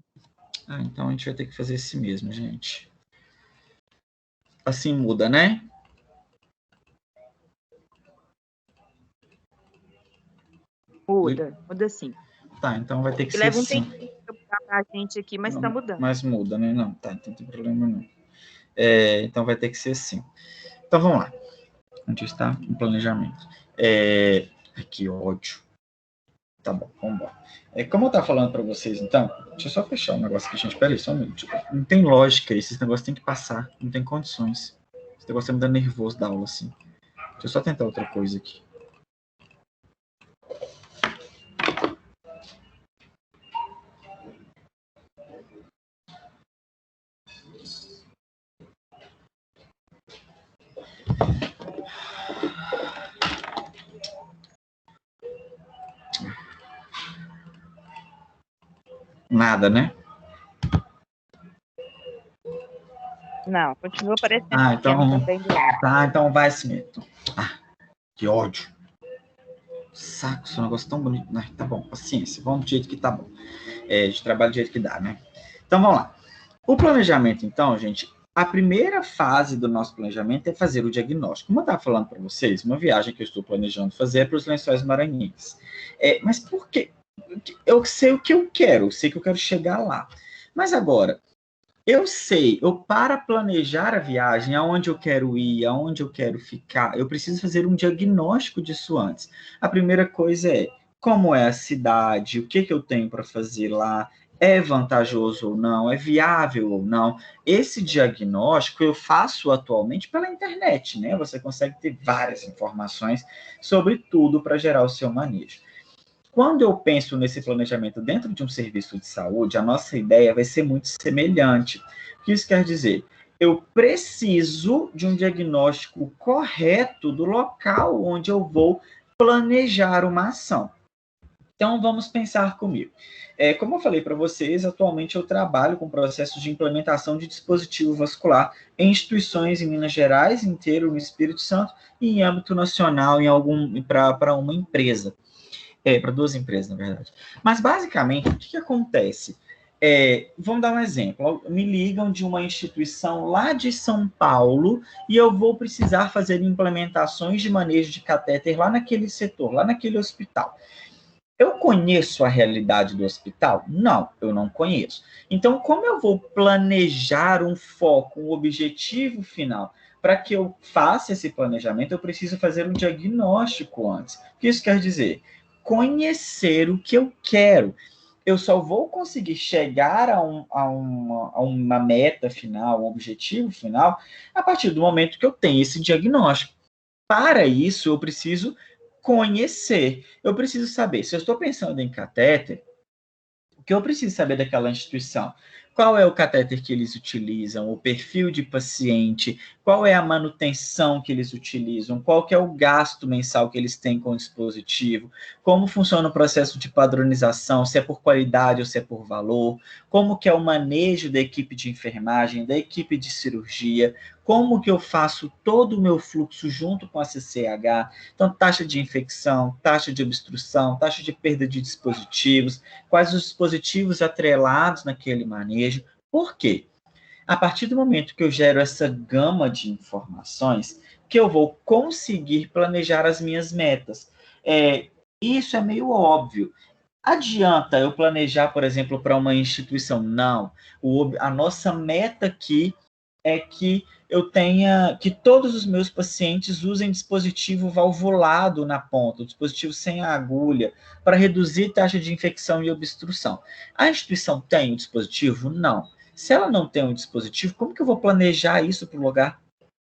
Ah, então a gente vai ter que fazer esse mesmo, gente. Assim muda, né? Muda sim. Tá, então vai ter que ser Leva um assim. tempinho para mudar pra gente aqui, mas está mudando. Mas muda, né? Não, tá, então não tem problema não. Então vai ter que ser assim. Então vamos lá. Onde está o planejamento? Que ódio. Tá bom, vamos embora. Como eu estava falando para vocês, então, deixa eu só fechar um negócio aqui, gente. Peraí, só um minuto. Não tem lógica isso, esse negócio tem que passar, não tem condições. Esse negócio tá me dando nervoso da aula, assim. Deixa eu só tentar outra coisa aqui. Nada, né? Não, continua aparecendo. Então vai assim mesmo. Que ódio. Saco, esse negócio tão bonito. Tá bom, paciência. Vamos do jeito que tá bom. De trabalho do jeito que dá, né? Então vamos lá. O planejamento, então, gente, a primeira fase do nosso planejamento é fazer o diagnóstico. Como eu estava falando para vocês, uma viagem que eu estou planejando fazer é para os Lençóis Maranhenses. Mas por quê? Eu sei o que eu quero, eu sei que eu quero chegar lá. Mas agora, para planejar a viagem, aonde eu quero ir, aonde eu quero ficar, eu preciso fazer um diagnóstico disso antes. A primeira coisa é, como é a cidade, o que eu tenho para fazer lá, é vantajoso ou não, é viável ou não. Esse diagnóstico eu faço atualmente pela internet, né? Você consegue ter várias informações sobre tudo para gerar o seu manejo. Quando eu penso nesse planejamento dentro de um serviço de saúde, a nossa ideia vai ser muito semelhante. O que isso quer dizer? Eu preciso de um diagnóstico correto do local onde eu vou planejar uma ação. Então, vamos pensar comigo. Como eu falei para vocês, atualmente eu trabalho com processos de implementação de dispositivo vascular em instituições em Minas Gerais, inteiro no Espírito Santo, e em âmbito nacional para uma empresa. Para duas empresas, na verdade. Mas, basicamente, o que acontece? Vamos dar um exemplo. Me ligam de uma instituição lá de São Paulo e eu vou precisar fazer implementações de manejo de catéter lá naquele setor, lá naquele hospital. Eu conheço a realidade do hospital? Não, eu não conheço. Então, como eu vou planejar um foco, um objetivo final? Para que eu faça esse planejamento, eu preciso fazer um diagnóstico antes. O que isso quer dizer? Conhecer o que eu quero. eu só vou conseguir chegar a uma meta final, um objetivo final, a partir do momento que eu tenho esse diagnóstico. Para isso, eu preciso conhecer. Eu preciso saber, se eu estou pensando em catéter, o que eu preciso saber daquela instituição? Qual é o catéter que eles utilizam, o perfil de paciente, qual é a manutenção que eles utilizam, qual que é o gasto mensal que eles têm com o dispositivo, como funciona o processo de padronização, se é por qualidade ou se é por valor, como que é o manejo da equipe de enfermagem, da equipe de cirurgia, como que eu faço todo o meu fluxo junto com a CCH, então taxa de infecção, taxa de obstrução, taxa de perda de dispositivos, quais os dispositivos atrelados naquele manejo. Por quê? A partir do momento que eu gero essa gama de informações, que eu vou conseguir planejar as minhas metas. Isso é meio óbvio. Adianta eu planejar, por exemplo, para uma instituição? Não. A nossa meta aqui é que eu tenha, que todos os meus pacientes usem dispositivo valvulado na ponta, dispositivo sem agulha, para reduzir taxa de infecção e obstrução. A instituição tem um dispositivo? Não. Se ela não tem um dispositivo, como que eu vou planejar isso para o lugar?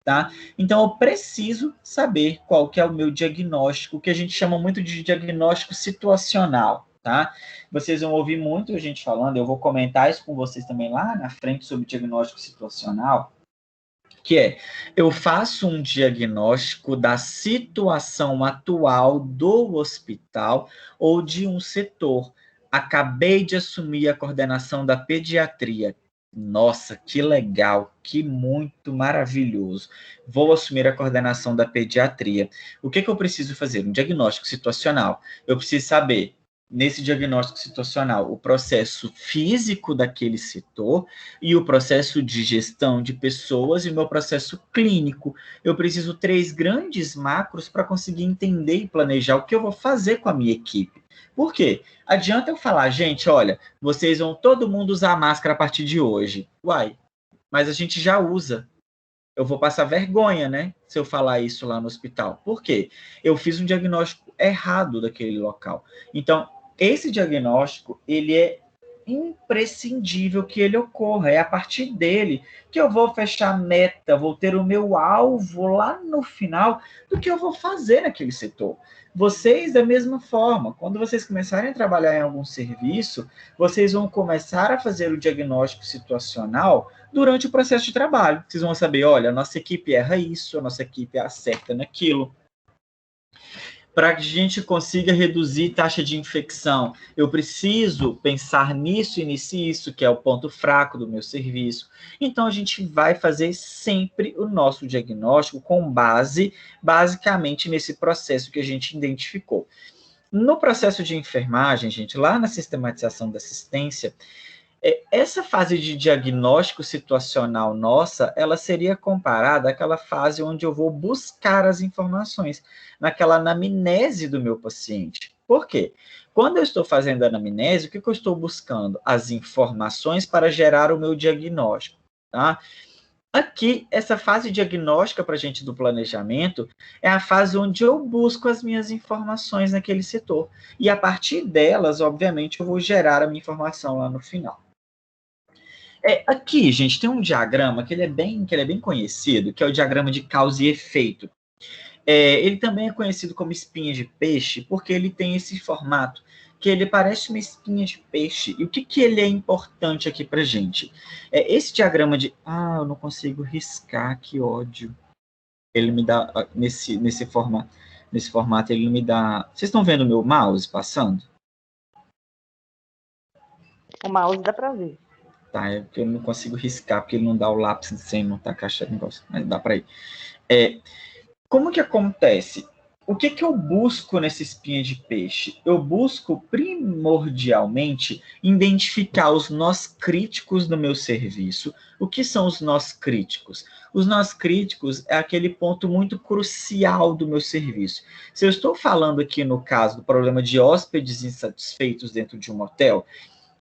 Tá? Então, eu preciso saber qual que é o meu diagnóstico, que a gente chama muito de diagnóstico situacional. Tá? Vocês vão ouvir muito a gente falando, eu vou comentar isso com vocês também lá na frente sobre diagnóstico situacional, que é, eu faço um diagnóstico da situação atual do hospital ou de um setor. Acabei de assumir a coordenação da pediatria. Nossa, que legal, que muito maravilhoso. Vou assumir a coordenação da pediatria. O que eu preciso fazer? Um diagnóstico situacional. Eu preciso saber, nesse diagnóstico situacional, o processo físico daquele setor e o processo de gestão de pessoas e o meu processo clínico. Eu preciso 3 grandes macros para conseguir entender e planejar o que eu vou fazer com a minha equipe. Por quê? Adianta eu falar, gente, olha, vocês vão todo mundo usar máscara a partir de hoje. Uai, mas a gente já usa. Eu vou passar vergonha, né? Se eu falar isso lá no hospital. Por quê? Eu fiz um diagnóstico errado daquele local. Então, esse diagnóstico, ele é imprescindível que ele ocorra. É a partir dele que eu vou fechar a meta, vou ter o meu alvo lá no final do que eu vou fazer naquele setor. Vocês, da mesma forma, quando vocês começarem a trabalhar em algum serviço, vocês vão começar a fazer o diagnóstico situacional durante o processo de trabalho. Vocês vão saber, olha, a nossa equipe erra isso, a nossa equipe acerta naquilo. Para que a gente consiga reduzir taxa de infecção, eu preciso pensar nisso e nisso, que é o ponto fraco do meu serviço. Então, a gente vai fazer sempre o nosso diagnóstico com base, basicamente, nesse processo que a gente identificou. No processo de enfermagem, gente, lá na sistematização da assistência, essa fase de diagnóstico situacional nossa, ela seria comparada àquela fase onde eu vou buscar as informações, naquela anamnese do meu paciente. Por quê? Quando eu estou fazendo a anamnese, o que eu estou buscando? As informações para gerar o meu diagnóstico. Tá? Aqui, essa fase diagnóstica para a gente do planejamento é a fase onde eu busco as minhas informações naquele setor. E a partir delas, obviamente, eu vou gerar a minha informação lá no final. Aqui, gente, tem um diagrama que ele é bem conhecido, que é o diagrama de causa e efeito. Ele também é conhecido como espinha de peixe, porque ele tem esse formato, que ele parece uma espinha de peixe. E o que ele é importante aqui para gente? Esse diagrama de... Ah, eu não consigo riscar, que ódio. Ele me dá, nesse formato, ele me dá... Vocês estão vendo o meu mouse passando? O mouse dá para ver. Tá, é porque eu não consigo riscar, porque ele não dá o lápis sem não tá caixa de negócio, mas dá para ir. Como que acontece? O que eu busco nessa espinha de peixe? Eu busco, primordialmente, identificar os nós críticos do meu serviço. O que são os nós críticos? Os nós críticos é aquele ponto muito crucial do meu serviço. Se eu estou falando aqui, no caso, do problema de hóspedes insatisfeitos dentro de um hotel,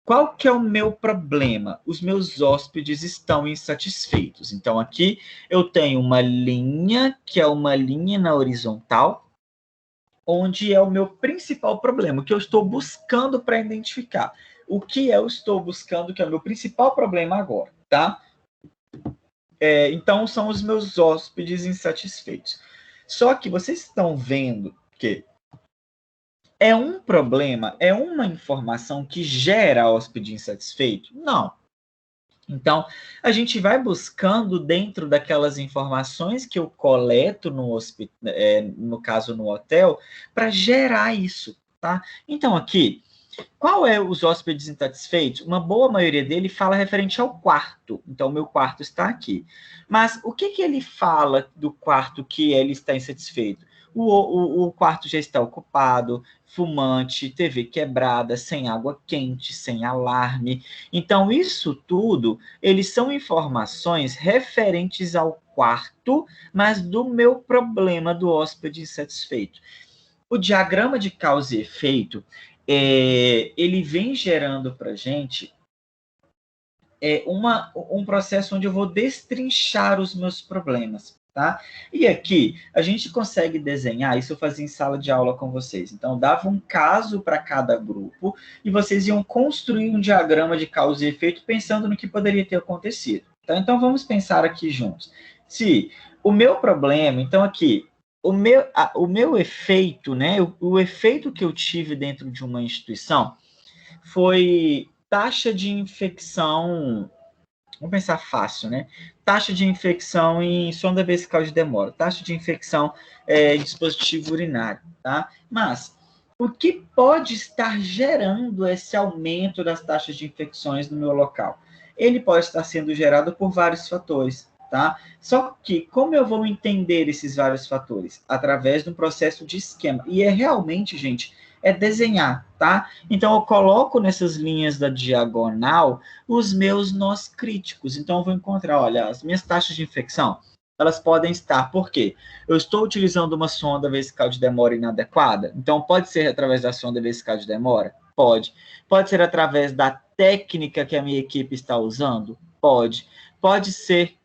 qual que é o meu problema? Os meus hóspedes estão insatisfeitos. Então, aqui eu tenho uma linha, que é uma linha na horizontal, onde é o meu principal problema, que eu estou buscando para identificar. o que eu estou buscando, que é o meu principal problema agora, tá? Então, são os meus hóspedes insatisfeitos. Só que vocês estão vendo que é um problema, é uma informação que gera hóspede insatisfeito? Não. Então, a gente vai buscando dentro daquelas informações que eu coleto no caso no hotel, para gerar isso, tá? Então, aqui, qual é os hóspedes insatisfeitos? Uma boa maioria dele fala referente ao quarto. Então, o meu quarto está aqui. Mas o que ele fala do quarto que ele está insatisfeito? O quarto já está ocupado, fumante, TV quebrada, sem água quente, sem alarme. Então, isso tudo, eles são informações referentes ao quarto, mas do meu problema do hóspede insatisfeito. O diagrama de causa e efeito, ele vem gerando para a gente um processo onde eu vou destrinchar os meus problemas, tá? E aqui, a gente consegue desenhar, isso eu fazia em sala de aula com vocês. Então, dava um caso para cada grupo e vocês iam construir um diagrama de causa e efeito pensando no que poderia ter acontecido. Tá? Então, vamos pensar aqui juntos. Se o meu problema, então aqui, o meu efeito, né? O efeito que eu tive dentro de uma instituição foi taxa de infecção. Vamos pensar fácil, né? Taxa de infecção em sonda vesical de demora, taxa de infecção em dispositivo urinário, tá? Mas o que pode estar gerando esse aumento das taxas de infecções no meu local? Ele pode estar sendo gerado por vários fatores, tá? Só que como eu vou entender esses vários fatores? Através de um processo de esquema. E realmente, gente, desenhar, tá? Então, eu coloco nessas linhas da diagonal os meus nós críticos. Então, eu vou encontrar, olha, as minhas taxas de infecção, elas podem estar, por quê? Eu estou utilizando uma sonda vesical de demora inadequada? Então, pode ser através da sonda vesical de demora? Pode. Pode ser através da técnica que a minha equipe está usando? Pode. Pode ser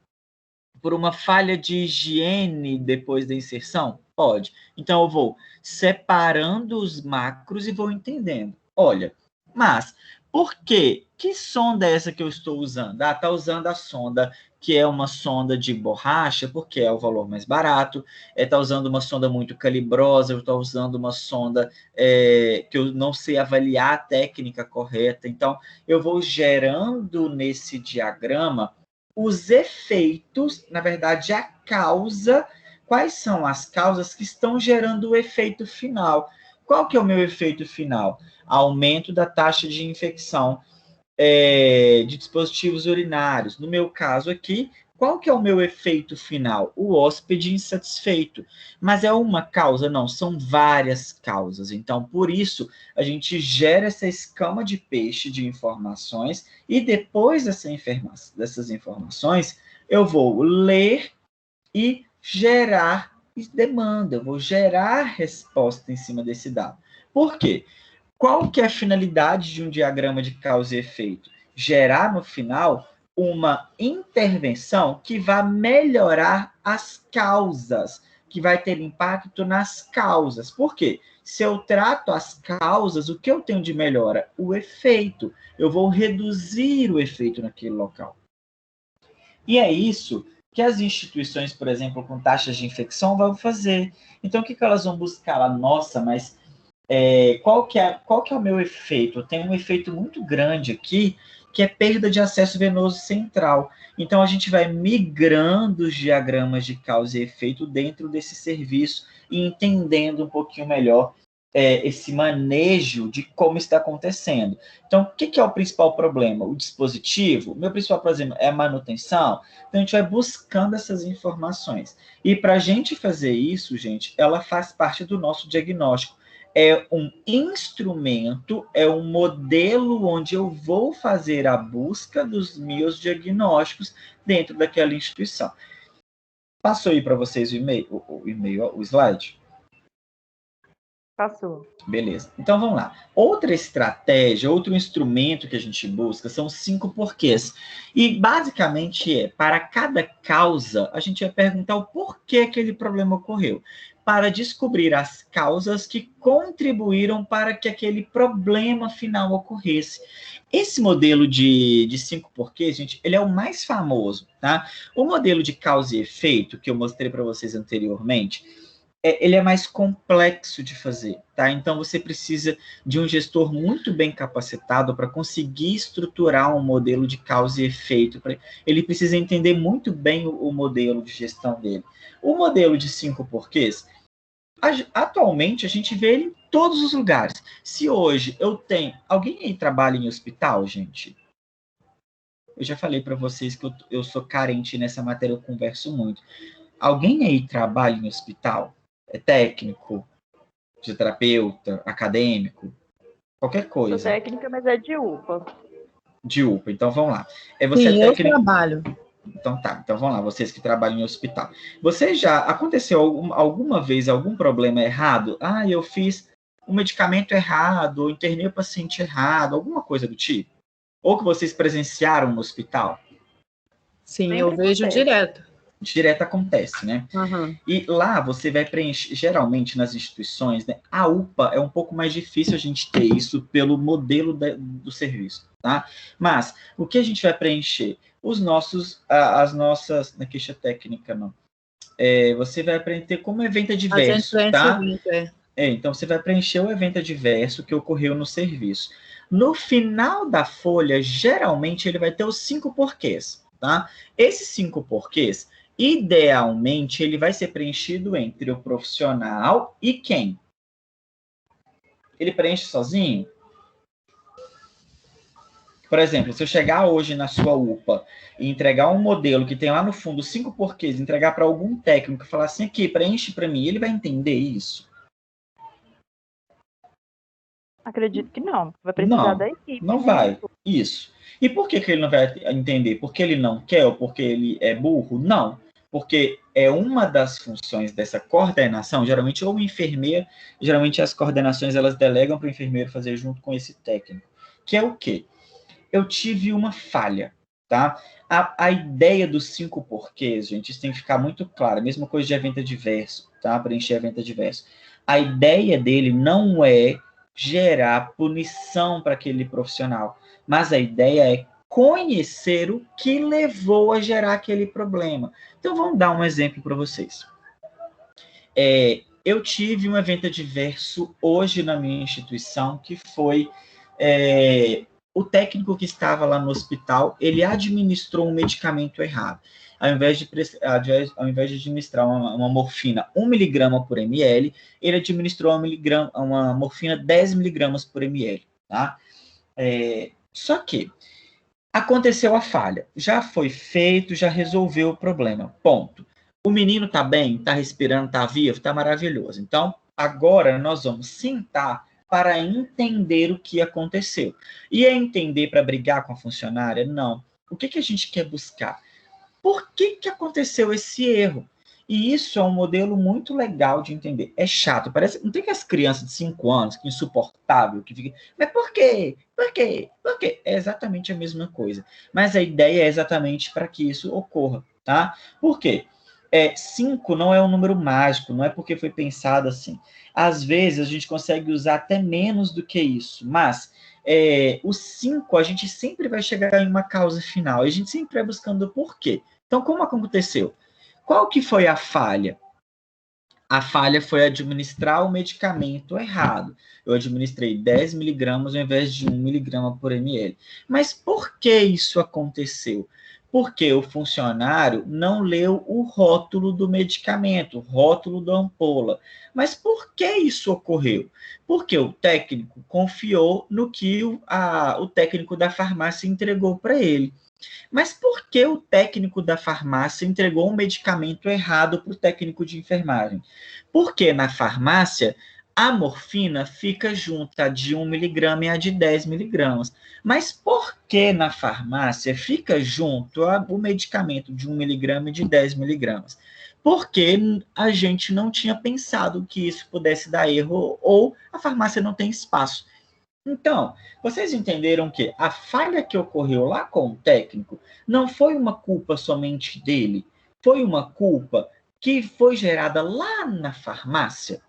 por uma falha de higiene depois da inserção? Pode. Então, eu vou separando os macros e vou entendendo. Olha, mas por quê? Que sonda é essa que eu estou usando? Está usando a sonda que é uma sonda de borracha, porque é o valor mais barato. Está usando uma sonda muito calibrosa, está usando uma sonda que eu não sei avaliar a técnica correta. Então, eu vou gerando nesse diagrama os efeitos, na verdade, a causa. Quais são as causas que estão gerando o efeito final? Qual que é o meu efeito final? Aumento da taxa de infecção de dispositivos urinários. No meu caso aqui, qual que é o meu efeito final? O hóspede insatisfeito. Mas é uma causa? Não, são várias causas. Então, por isso, a gente gera essa escama de peixe de informações e depois dessas informações, eu vou ler e gerar demanda. Eu vou gerar resposta em cima desse dado. Por quê? Qual que é a finalidade de um diagrama de causa e efeito? Gerar, no final, uma intervenção que vai melhorar as causas, que vai ter impacto nas causas. Por quê? Se eu trato as causas, o que eu tenho de melhora? O efeito. Eu vou reduzir o efeito naquele local. E é isso que as instituições, por exemplo, com taxas de infecção, vão fazer. Então, o que elas vão buscar lá? Nossa, mas qual que é o meu efeito? Eu tenho um efeito muito grande aqui, que é perda de acesso venoso central. Então, a gente vai migrando os diagramas de causa e efeito dentro desse serviço e entendendo um pouquinho melhor esse manejo de como está acontecendo. Então, o que é o principal problema? O dispositivo? O meu principal problema é a manutenção? Então, a gente vai buscando essas informações. E para a gente fazer isso, gente, ela faz parte do nosso diagnóstico. É um instrumento, é um modelo onde eu vou fazer a busca dos meus diagnósticos dentro daquela instituição. Passou aí para vocês o slide? Passou. Beleza. Então, vamos lá. Outra estratégia, outro instrumento que a gente busca são 5 porquês. E, basicamente, para cada causa, a gente vai perguntar o porquê aquele problema ocorreu. para descobrir as causas que contribuíram para que aquele problema final ocorresse. Esse modelo de 5 porquês, gente, ele é o mais famoso, tá? O modelo de causa e efeito, que eu mostrei para vocês anteriormente, ele é mais complexo de fazer, tá? Então, você precisa de um gestor muito bem capacitado para conseguir estruturar um modelo de causa e efeito. Ele precisa entender muito bem o modelo de gestão dele. O modelo de 5 porquês, atualmente, a gente vê ele em todos os lugares. Se hoje eu tenho... Alguém aí trabalha em hospital, gente? Eu já falei para vocês que eu sou carente nessa matéria, eu converso muito. Alguém aí trabalha em hospital? É técnico, fisioterapeuta, acadêmico, qualquer coisa. Sou técnica, mas é de UPA. De UPA, então vamos lá. Você Sim, é eu trabalho. Então tá, então vamos lá, vocês que trabalham em hospital. Você já aconteceu alguma vez algum problema errado? Ah, eu fiz um medicamento errado, ou internei o paciente errado, alguma coisa do tipo? Ou que vocês presenciaram no hospital? Sim, Sempre eu vejo acontece. direto. Direto acontece, né? Uhum. E lá você vai preencher, geralmente nas instituições, né? A UPA é um pouco mais difícil a gente ter isso pelo modelo do serviço, tá? Mas o que a gente vai preencher? As nossas, na queixa técnica, não. Você vai preencher como evento adverso, tá? Então você vai preencher o evento adverso que ocorreu no serviço. No final da folha, geralmente ele vai ter os 5 porquês, tá? Esses 5 porquês, idealmente, ele vai ser preenchido entre o profissional e quem? Ele preenche sozinho? Por exemplo, se eu chegar hoje na sua UPA e entregar um modelo que tem lá no fundo 5 porquês, entregar para algum técnico e falar assim, aqui, preenche para mim, ele vai entender isso? Acredito que não. Vai precisar da equipe. Não vai. Isso. E por que ele não vai entender? Porque ele não quer ou porque ele é burro? Não. Porque é uma das funções dessa coordenação, geralmente, ou o enfermeiro, geralmente as coordenações elas delegam para o enfermeiro fazer junto com esse técnico. Que é o quê? Eu tive uma falha, tá? A ideia dos 5 porquês, gente, isso tem que ficar muito claro. Mesma coisa de evento adverso, tá? Preencher evento adverso. A ideia dele não é gerar punição para aquele profissional, mas a ideia é conhecer o que levou a gerar aquele problema. Então, vamos dar um exemplo para vocês. Eu tive um evento adverso hoje na minha instituição, que foi o técnico que estava lá no hospital, ele administrou um medicamento errado. Ao invés de administrar uma morfina 1 mg por ml, ele administrou uma morfina 10 mg por ml. Tá? Só que aconteceu a falha. Já foi feito, já resolveu o problema. Ponto. O menino está bem, está respirando, está vivo, está maravilhoso. Então, agora nós vamos sentar para entender o que aconteceu. E é entender para brigar com a funcionária? Não. O que a gente quer buscar? Por que aconteceu esse erro? E isso é um modelo muito legal de entender. É chato, parece. Não tem que as crianças de 5 anos, que é insuportável, que fica. Mas por quê? Por quê? Por quê? É exatamente a mesma coisa. Mas a ideia é exatamente para que isso ocorra, tá? Por quê? 5 não é um número mágico, não é porque foi pensado assim. Às vezes a gente consegue usar até menos do que isso, mas o 5 a gente sempre vai chegar em uma causa final, a gente sempre vai buscando o porquê. Então, como aconteceu? Qual que foi a falha? A falha foi administrar o medicamento errado. Eu administrei 10 miligramas ao invés de 1 miligrama por ml. Mas por que isso aconteceu? Porque o funcionário não leu o rótulo do medicamento, o rótulo da ampola. Mas por que isso ocorreu? Porque o técnico confiou no que o técnico da farmácia entregou para ele. Mas por que o técnico da farmácia entregou um medicamento errado para o técnico de enfermagem? Porque na farmácia a morfina fica junto a de 1 miligrama e a de 10 miligramas. Mas por que na farmácia fica junto o medicamento de 1 miligrama e de 10 miligramas? Porque a gente não tinha pensado que isso pudesse dar erro ou a farmácia não tem espaço. Então, vocês entenderam que a falha que ocorreu lá com o técnico não foi uma culpa somente dele, foi uma culpa que foi gerada lá na farmácia.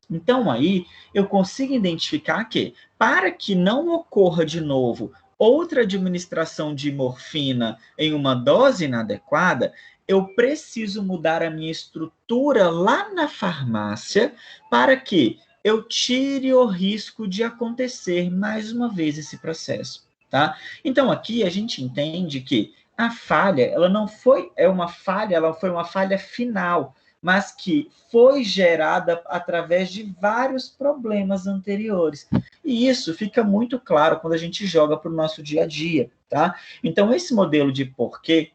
Então, aí, eu consigo identificar que, para que não ocorra de novo outra administração de morfina em uma dose inadequada, eu preciso mudar a minha estrutura lá na farmácia para que eu tire o risco de acontecer mais uma vez esse processo, tá? Então, aqui a gente entende que a falha, ela não foi uma falha, ela foi uma falha final, mas que foi gerada através de vários problemas anteriores. E isso fica muito claro quando a gente joga para o nosso dia a dia, tá? Então, esse modelo de porquê,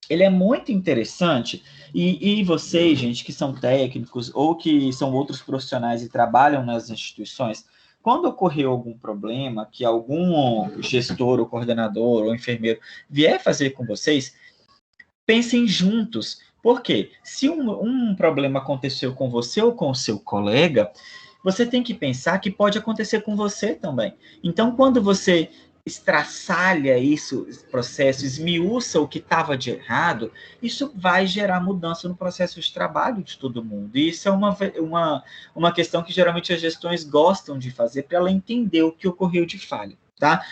ele é muito interessante, e vocês, gente, que são técnicos ou que são outros profissionais e trabalham nas instituições, quando ocorreu algum problema, que algum gestor, ou coordenador, ou enfermeiro vier fazer com vocês, pensem juntos. Por quê? Se um problema aconteceu com você ou com o seu colega, você tem que pensar que pode acontecer com você também. Então, quando você estraçalha isso, esse processo, esmiuça o que estava de errado, isso vai gerar mudança no processo de trabalho de todo mundo. E isso é uma questão que geralmente as gestões gostam de fazer para ela entender o que ocorreu de falha, tá?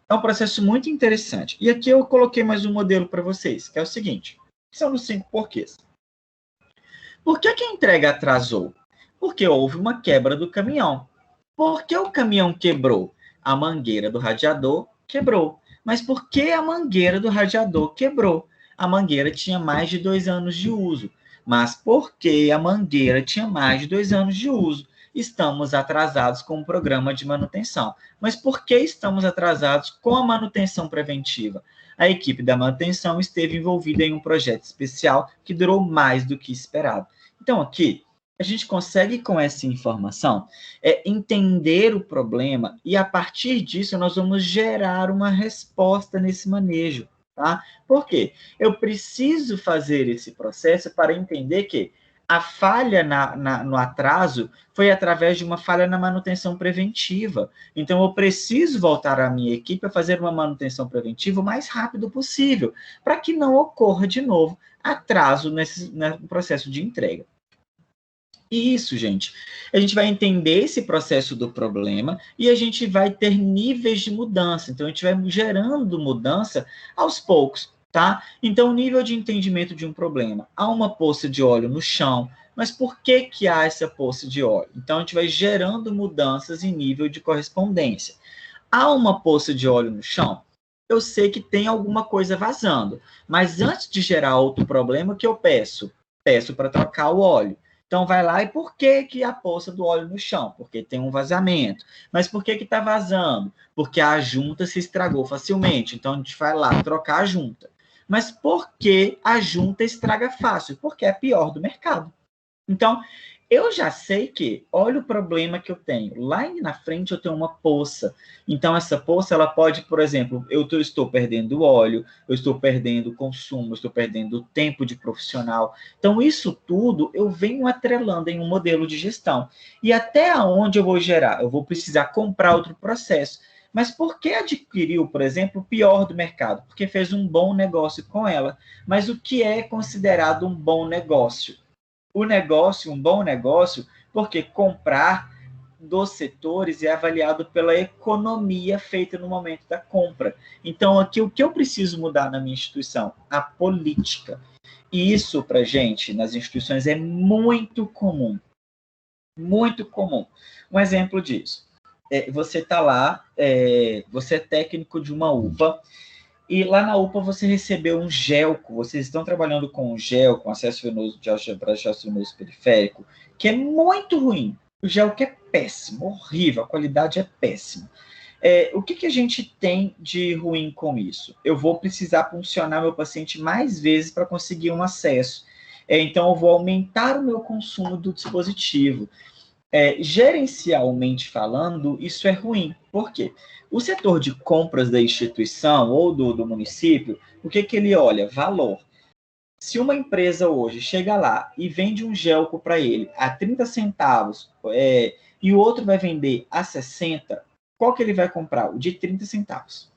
É um processo muito interessante. E aqui eu coloquei mais um modelo para vocês, que é o seguinte. São os 5 porquês. Por que a entrega atrasou? Porque houve uma quebra do caminhão. Por que o caminhão quebrou? A mangueira do radiador quebrou. Mas por que a mangueira do radiador quebrou? A mangueira tinha mais de 2 anos de uso. Mas por que a mangueira tinha mais de 2 anos de uso? Estamos atrasados com o programa de manutenção. Mas por que estamos atrasados com a manutenção preventiva? A equipe da manutenção esteve envolvida em um projeto especial que durou mais do que esperado. Então, aqui, a gente consegue, com essa informação, entender o problema e, a partir disso, nós vamos gerar uma resposta nesse manejo. Tá? Por quê? Eu preciso fazer esse processo para entender que a falha no atraso foi através de uma falha na manutenção preventiva. Então, eu preciso voltar à minha equipe a fazer uma manutenção preventiva o mais rápido possível, para que não ocorra de novo atraso no processo de entrega. E isso, gente, a gente vai entender esse processo do problema e a gente vai ter níveis de mudança. Então, a gente vai gerando mudança aos poucos, tá? Então, o nível de entendimento de um problema. Há uma poça de óleo no chão, mas por que há essa poça de óleo? Então, a gente vai gerando mudanças em nível de correspondência. Há uma poça de óleo no chão? Eu sei que tem alguma coisa vazando, mas antes de gerar outro problema, o que eu peço? Peço para trocar o óleo. Então, vai lá e por que a poça do óleo no chão? Porque tem um vazamento. Mas por que está vazando? Porque a junta se estragou facilmente. Então, a gente vai lá trocar a junta. Mas por que a junta estraga fácil? Porque é a pior do mercado. Então, eu já sei que, olha o problema que eu tenho. Lá na frente eu tenho uma poça. Então, essa poça, ela pode, por exemplo, eu estou perdendo óleo, eu estou perdendo consumo, eu estou perdendo tempo de profissional. Então, isso tudo eu venho atrelando em um modelo de gestão. E até onde eu vou gerar? Eu vou precisar comprar outro processo. Mas por que adquiriu, por exemplo, o pior do mercado? Porque fez um bom negócio com ela. Mas o que é considerado um bom negócio? O negócio, um bom negócio, porque comprar dos setores é avaliado pela economia feita no momento da compra. Então, aqui, o que eu preciso mudar na minha instituição? A política. E isso, para a gente, nas instituições, é muito comum. Muito comum. Um exemplo disso. Você está lá, você é técnico de uma UPA, e lá na UPA você recebeu um gelco, vocês estão trabalhando com um gel, com acesso venoso para acesso venoso periférico, que é muito ruim. O gelco é péssimo, horrível, a qualidade é péssima. O que a gente tem de ruim com isso? Eu vou precisar puncionar meu paciente mais vezes para conseguir um acesso. Então, eu vou aumentar o meu consumo do dispositivo. Gerencialmente falando, isso é ruim. Por quê? O setor de compras da instituição ou do município, o que ele olha? Valor. Se uma empresa hoje chega lá e vende um gelco para ele a 30 centavos e o outro vai vender a 60, qual que ele vai comprar? O de 30 centavos.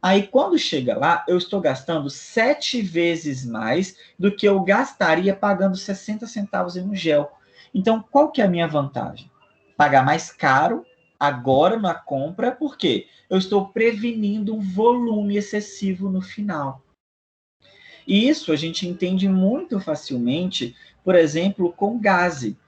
Aí, quando chega lá, eu estou gastando 7 vezes mais do que eu gastaria pagando 60 centavos em um gel. Então, qual que é a minha vantagem? Pagar mais caro agora na compra, porque eu estou prevenindo um volume excessivo no final. E isso a gente entende muito facilmente, por exemplo, com gaze.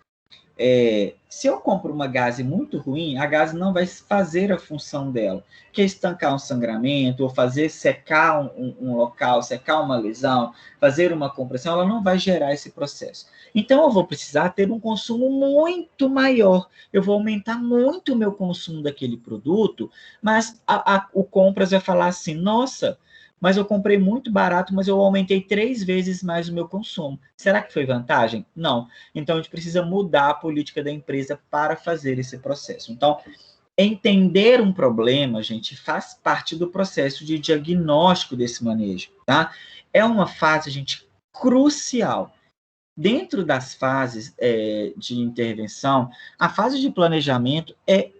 Se eu compro uma gaze muito ruim, a gaze não vai fazer a função dela, que é estancar um sangramento, ou fazer secar um local, secar uma lesão, fazer uma compressão, ela não vai gerar esse processo. Então, eu vou precisar ter um consumo muito maior, eu vou aumentar muito o meu consumo daquele produto, mas o compras vai falar assim, nossa, mas eu comprei muito barato, mas eu aumentei 3 vezes mais o meu consumo. Será que foi vantagem? Não. Então, a gente precisa mudar a política da empresa para fazer esse processo. Então, entender um problema, gente, faz parte do processo de diagnóstico desse manejo, tá? É uma fase, gente, crucial. Dentro das fases de intervenção, a fase de planejamento é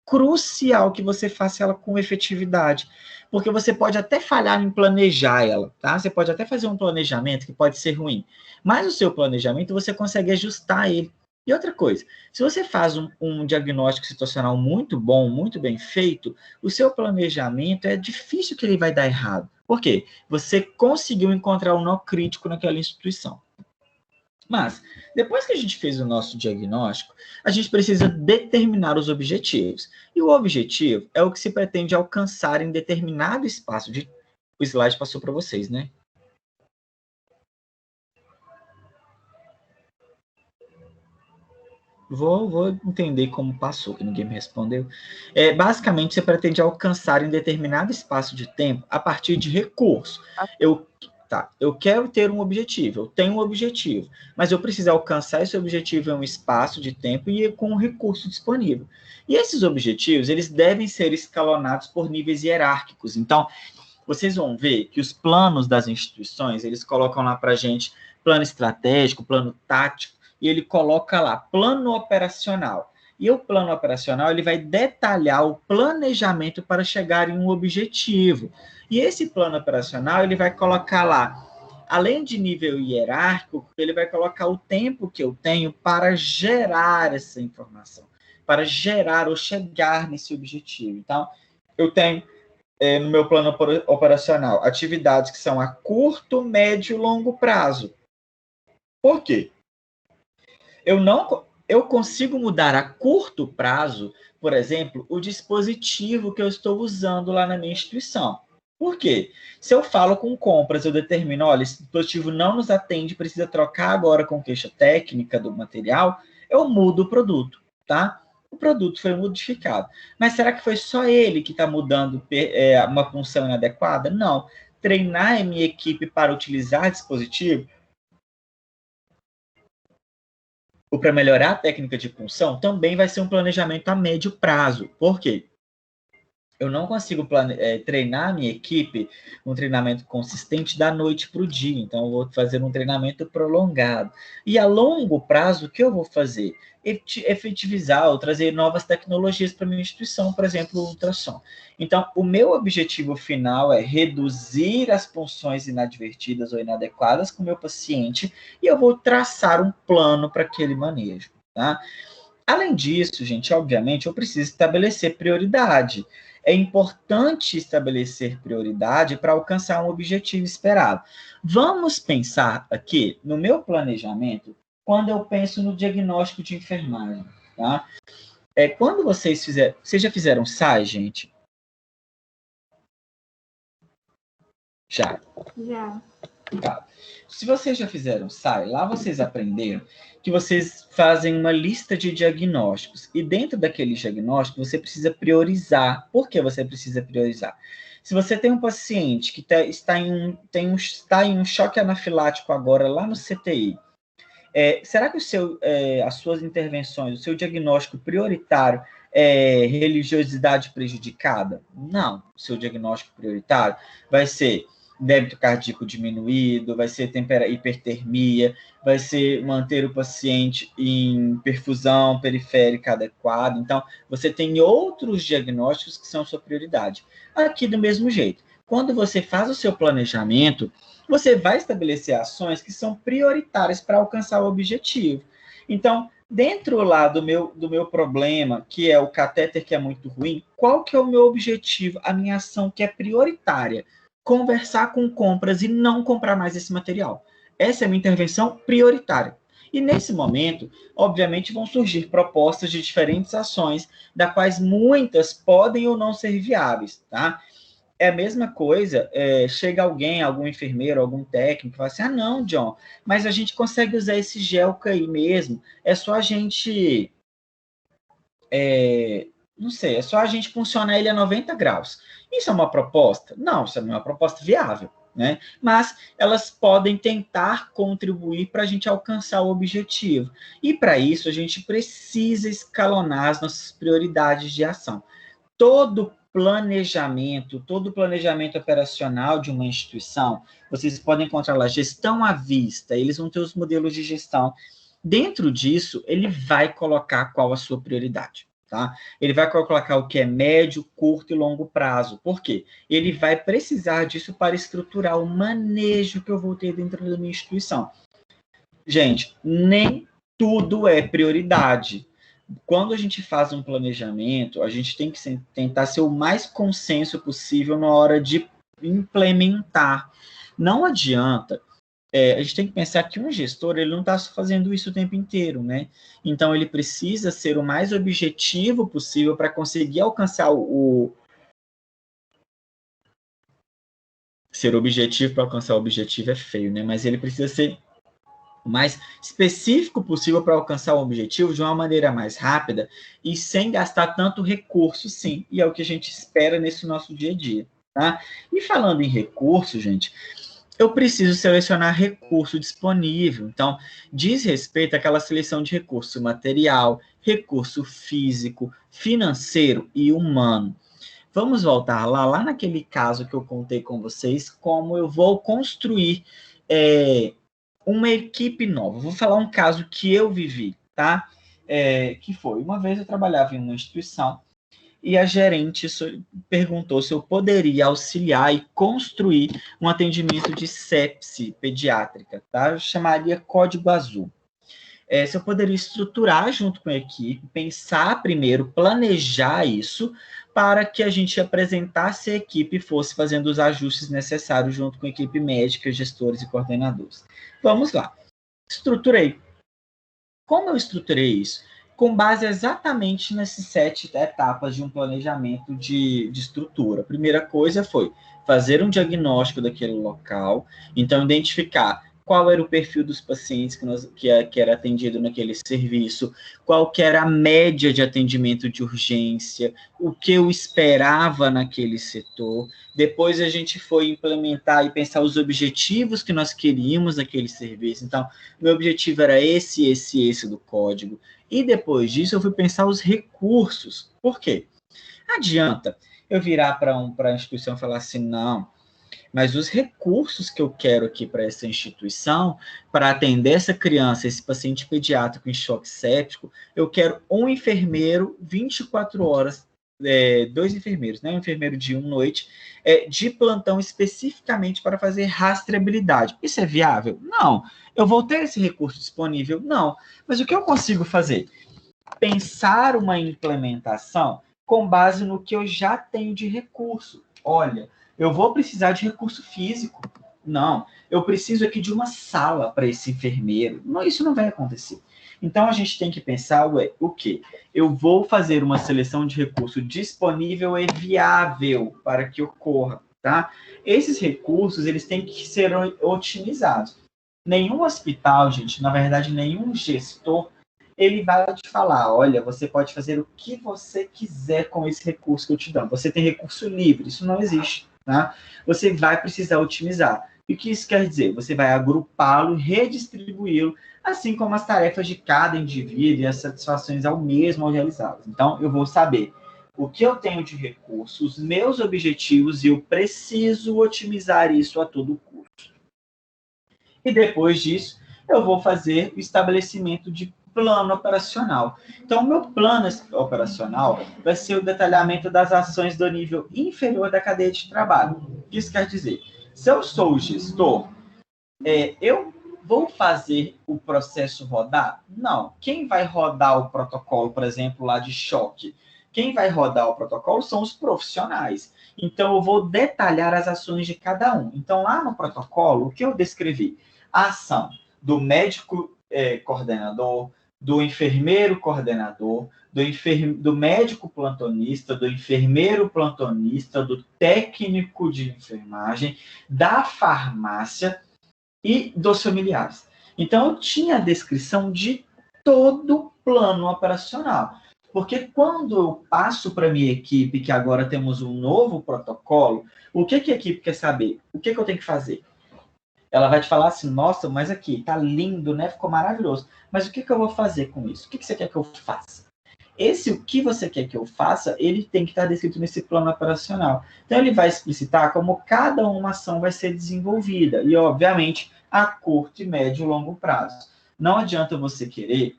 crucial que você faça ela com efetividade, porque você pode até falhar em planejar ela, tá? Você pode até fazer um planejamento que pode ser ruim, mas o seu planejamento você consegue ajustar ele. E outra coisa, se você faz um diagnóstico situacional muito bom, muito bem feito, o seu planejamento é difícil que ele vai dar errado. Por quê? Você conseguiu encontrar um nó crítico naquela instituição. Mas, depois que a gente fez o nosso diagnóstico, a gente precisa determinar os objetivos. E o objetivo é o que se pretende alcançar em determinado espaço de... O slide passou para vocês, né? Vou entender como passou, que ninguém me respondeu. Basicamente, você pretende alcançar em determinado espaço de tempo a partir de recursos. Eu quero ter um objetivo, eu tenho um objetivo, mas eu preciso alcançar esse objetivo em um espaço de tempo e com um recurso disponível. E esses objetivos, eles devem ser escalonados por níveis hierárquicos. Então, vocês vão ver que os planos das instituições, eles colocam lá para a gente plano estratégico, plano tático, e ele coloca lá plano operacional. E o plano operacional, ele vai detalhar o planejamento para chegar em um objetivo. E esse plano operacional, ele vai colocar lá, além de nível hierárquico, ele vai colocar o tempo que eu tenho para gerar essa informação, para gerar ou chegar nesse objetivo. Então, eu tenho no meu plano operacional atividades que são a curto, médio e longo prazo. Por quê? Eu consigo mudar a curto prazo, por exemplo, o dispositivo que eu estou usando lá na minha instituição. Por quê? Se eu falo com compras, eu determino, olha, esse dispositivo não nos atende, precisa trocar agora com queixa técnica do material, eu mudo o produto, tá? O produto foi modificado. Mas será que foi só ele que está mudando uma função inadequada? Não. Treinar a minha equipe para utilizar dispositivo ou para melhorar a técnica de punção, também vai ser um planejamento a médio prazo. Por quê? Eu não consigo treinar a minha equipe um treinamento consistente da noite para o dia. Então, eu vou fazer um treinamento prolongado. E a longo prazo, o que eu vou fazer? Efetivizar ou trazer novas tecnologias para a minha instituição, por exemplo, o ultrassom. Então, o meu objetivo final é reduzir as punções inadvertidas ou inadequadas com o meu paciente e eu vou traçar um plano para aquele manejo, tá? Além disso, gente, obviamente, eu preciso estabelecer prioridade. É importante estabelecer prioridade para alcançar um objetivo esperado. Vamos pensar aqui no meu planejamento quando eu penso no diagnóstico de enfermagem, tá? Quando vocês já fizeram SAI, gente? Já. Tá. Se vocês já fizeram SAI, lá vocês aprenderam que vocês fazem uma lista de diagnósticos e dentro daquele diagnóstico você precisa priorizar. Por que você precisa priorizar? Se você tem um paciente que está em um choque anafilático agora lá no CTI, será que as suas intervenções, o seu diagnóstico prioritário é religiosidade prejudicada? Não. O seu diagnóstico prioritário vai ser débito cardíaco diminuído, vai ser hipertermia, vai ser manter o paciente em perfusão periférica adequada. Então, você tem outros diagnósticos que são sua prioridade. Aqui, do mesmo jeito, quando você faz o seu planejamento, você vai estabelecer ações que são prioritárias para alcançar o objetivo. Então, dentro lá do meu problema, que é o catéter que é muito ruim, qual que é o meu objetivo, a minha ação que é prioritária? Conversar com compras e não comprar mais esse material. Essa é a minha intervenção prioritária. E nesse momento, obviamente, vão surgir propostas de diferentes ações, das quais muitas podem ou não ser viáveis, tá? É a mesma coisa, chega alguém, algum enfermeiro, algum técnico, e fala assim, não, John, mas a gente consegue usar esse gel aí mesmo, é só a gente, não sei, é só a gente funcionar ele a 90 graus. Isso é uma proposta? Não, isso não é uma proposta viável, né? Mas elas podem tentar contribuir para a gente alcançar o objetivo. E para isso, a gente precisa escalonar as nossas prioridades de ação. Todo planejamento operacional de uma instituição, vocês podem encontrar lá gestão à vista, eles vão ter os modelos de gestão. Dentro disso, ele vai colocar qual a sua prioridade, tá? Ele vai colocar o que é médio, curto e longo prazo. Por quê? Ele vai precisar disso para estruturar o manejo que eu vou ter dentro da minha instituição. Gente, nem tudo é prioridade. Quando a gente faz um planejamento, a gente tem que tentar ser o mais consenso possível na hora de implementar. Não adianta, a gente tem que pensar que um gestor, ele não está fazendo isso o tempo inteiro, né? Então, ele precisa ser o mais objetivo possível para conseguir alcançar Ser objetivo para alcançar o objetivo é feio, né? Mas ele precisa ser o mais específico possível para alcançar o objetivo de uma maneira mais rápida e sem gastar tanto recurso, sim. E é o que a gente espera nesse nosso dia a dia, tá? E falando em recurso, gente, eu preciso selecionar recurso disponível. Então, diz respeito àquela seleção de recurso material, recurso físico, financeiro e humano. Vamos voltar lá naquele caso que eu contei com vocês, como eu vou construir uma equipe nova. Vou falar um caso que eu vivi, tá? Que foi, uma vez eu trabalhava em uma instituição e a gerente perguntou se eu poderia auxiliar e construir um atendimento de sepse pediátrica, tá? Eu chamaria Código Azul. Se eu poderia estruturar junto com a equipe, pensar primeiro, planejar isso, para que a gente apresentasse a equipe e fosse fazendo os ajustes necessários junto com a equipe médica, gestores e coordenadores. Vamos lá. Estruturei. Como eu estruturei isso? Com base exatamente nessas 7 etapas de um planejamento de estrutura. A primeira coisa foi fazer um diagnóstico daquele local, então identificar qual era o perfil dos pacientes que era atendido naquele serviço, qual que era a média de atendimento de urgência, o que eu esperava naquele setor. Depois a gente foi implementar e pensar os objetivos que nós queríamos naquele serviço. Então, meu objetivo era esse do código. E depois disso eu fui pensar os recursos. Por quê? Adianta eu virar para a instituição e falar assim, não, mas os recursos que eu quero aqui para essa instituição, para atender essa criança, esse paciente pediátrico em choque séptico, eu quero um enfermeiro 24 horas, 2 enfermeiros, né? Um enfermeiro de 1 noite, de plantão especificamente para fazer rastreabilidade. Isso é viável? Não. Eu vou ter esse recurso disponível? Não. Mas o que eu consigo fazer? Pensar uma implementação com base no que eu já tenho de recurso. Olha, eu vou precisar de recurso físico. Não, eu preciso aqui de uma sala para esse enfermeiro. Não, isso não vai acontecer. Então, a gente tem que pensar o quê? Eu vou fazer uma seleção de recurso disponível e viável para que ocorra, tá? Esses recursos, eles têm que ser otimizados. Nenhum hospital, gente, na verdade, nenhum gestor, ele vai te falar, olha, você pode fazer o que você quiser com esse recurso que eu te dou. Você tem recurso livre, isso não existe, tá? Você vai precisar otimizar. E o que isso quer dizer? Você vai agrupá-lo, redistribuí-lo, assim como as tarefas de cada indivíduo e as satisfações ao mesmo ao realizá-las. Então, eu vou saber o que eu tenho de recursos, meus objetivos, e eu preciso otimizar isso a todo custo. E depois disso, eu vou fazer o estabelecimento de plano operacional. Então, o meu plano operacional vai ser o detalhamento das ações do nível inferior da cadeia de trabalho. O que isso quer dizer? Se eu sou o gestor, eu vou fazer o processo rodar? Não. Quem vai rodar o protocolo, por exemplo, lá de choque? Quem vai rodar o protocolo são os profissionais. Então, eu vou detalhar as ações de cada um. Então, lá no protocolo, o que eu descrevi? A ação do médico coordenador, do enfermeiro coordenador, do médico plantonista, do enfermeiro plantonista, do técnico de enfermagem, da farmácia e dos familiares. Então, eu tinha a descrição de todo o plano operacional. Porque quando eu passo para a minha equipe, que agora temos um novo protocolo, o que a equipe quer saber? O que eu tenho que fazer? Ela vai te falar assim, nossa, mas aqui, tá lindo, né? Ficou maravilhoso. Mas o que eu vou fazer com isso? O que você quer que eu faça? O que você quer que eu faça, ele tem que estar descrito nesse plano operacional. Então, ele vai explicitar como cada uma ação vai ser desenvolvida. E, obviamente, a curto, médio e longo prazo. Não adianta você querer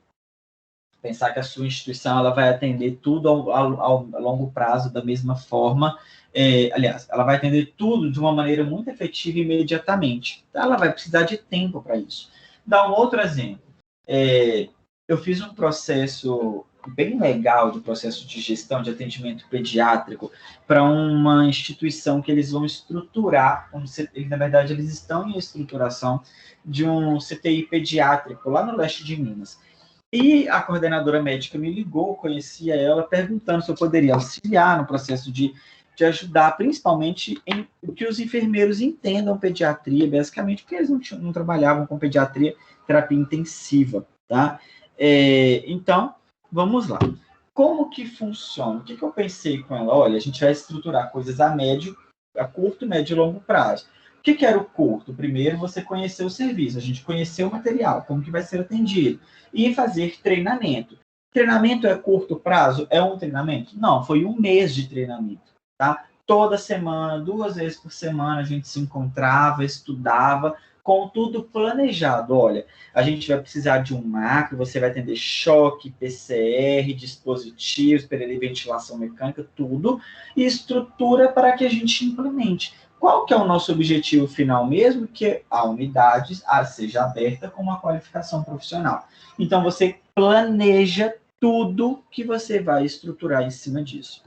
pensar que a sua instituição ela vai atender tudo ao longo prazo da mesma forma. Aliás, ela vai atender tudo de uma maneira muito efetiva e imediatamente. Ela vai precisar de tempo para isso. Dar um outro exemplo. Eu fiz um processo bem legal de processo de gestão de atendimento pediátrico para uma instituição que eles vão estruturar, na verdade, eles estão em estruturação de um CTI pediátrico lá no leste de Minas. E a coordenadora médica me ligou, conhecia ela, perguntando se eu poderia auxiliar no processo de ajudar, principalmente em que os enfermeiros entendam pediatria, basicamente, porque eles não trabalhavam com pediatria, terapia intensiva, tá? Então, vamos lá. Como que funciona? O que eu pensei com ela? Olha, a gente vai estruturar coisas a curto, médio e longo prazo. O que era o curto? Primeiro, você conhecer o serviço, a gente conhecer o material, como que vai ser atendido, e fazer treinamento. Treinamento é curto prazo? É um treinamento? Não, foi 1 mês de treinamento, tá? Toda semana, 2 vezes por semana, a gente se encontrava, estudava, com tudo planejado. Olha, a gente vai precisar de um macro, você vai atender choque, PCR, dispositivos, período de ventilação mecânica, tudo, e estrutura para que a gente implemente. Qual que é o nosso objetivo final mesmo? Que a unidade seja aberta com uma qualificação profissional. Então, você planeja tudo que você vai estruturar em cima disso.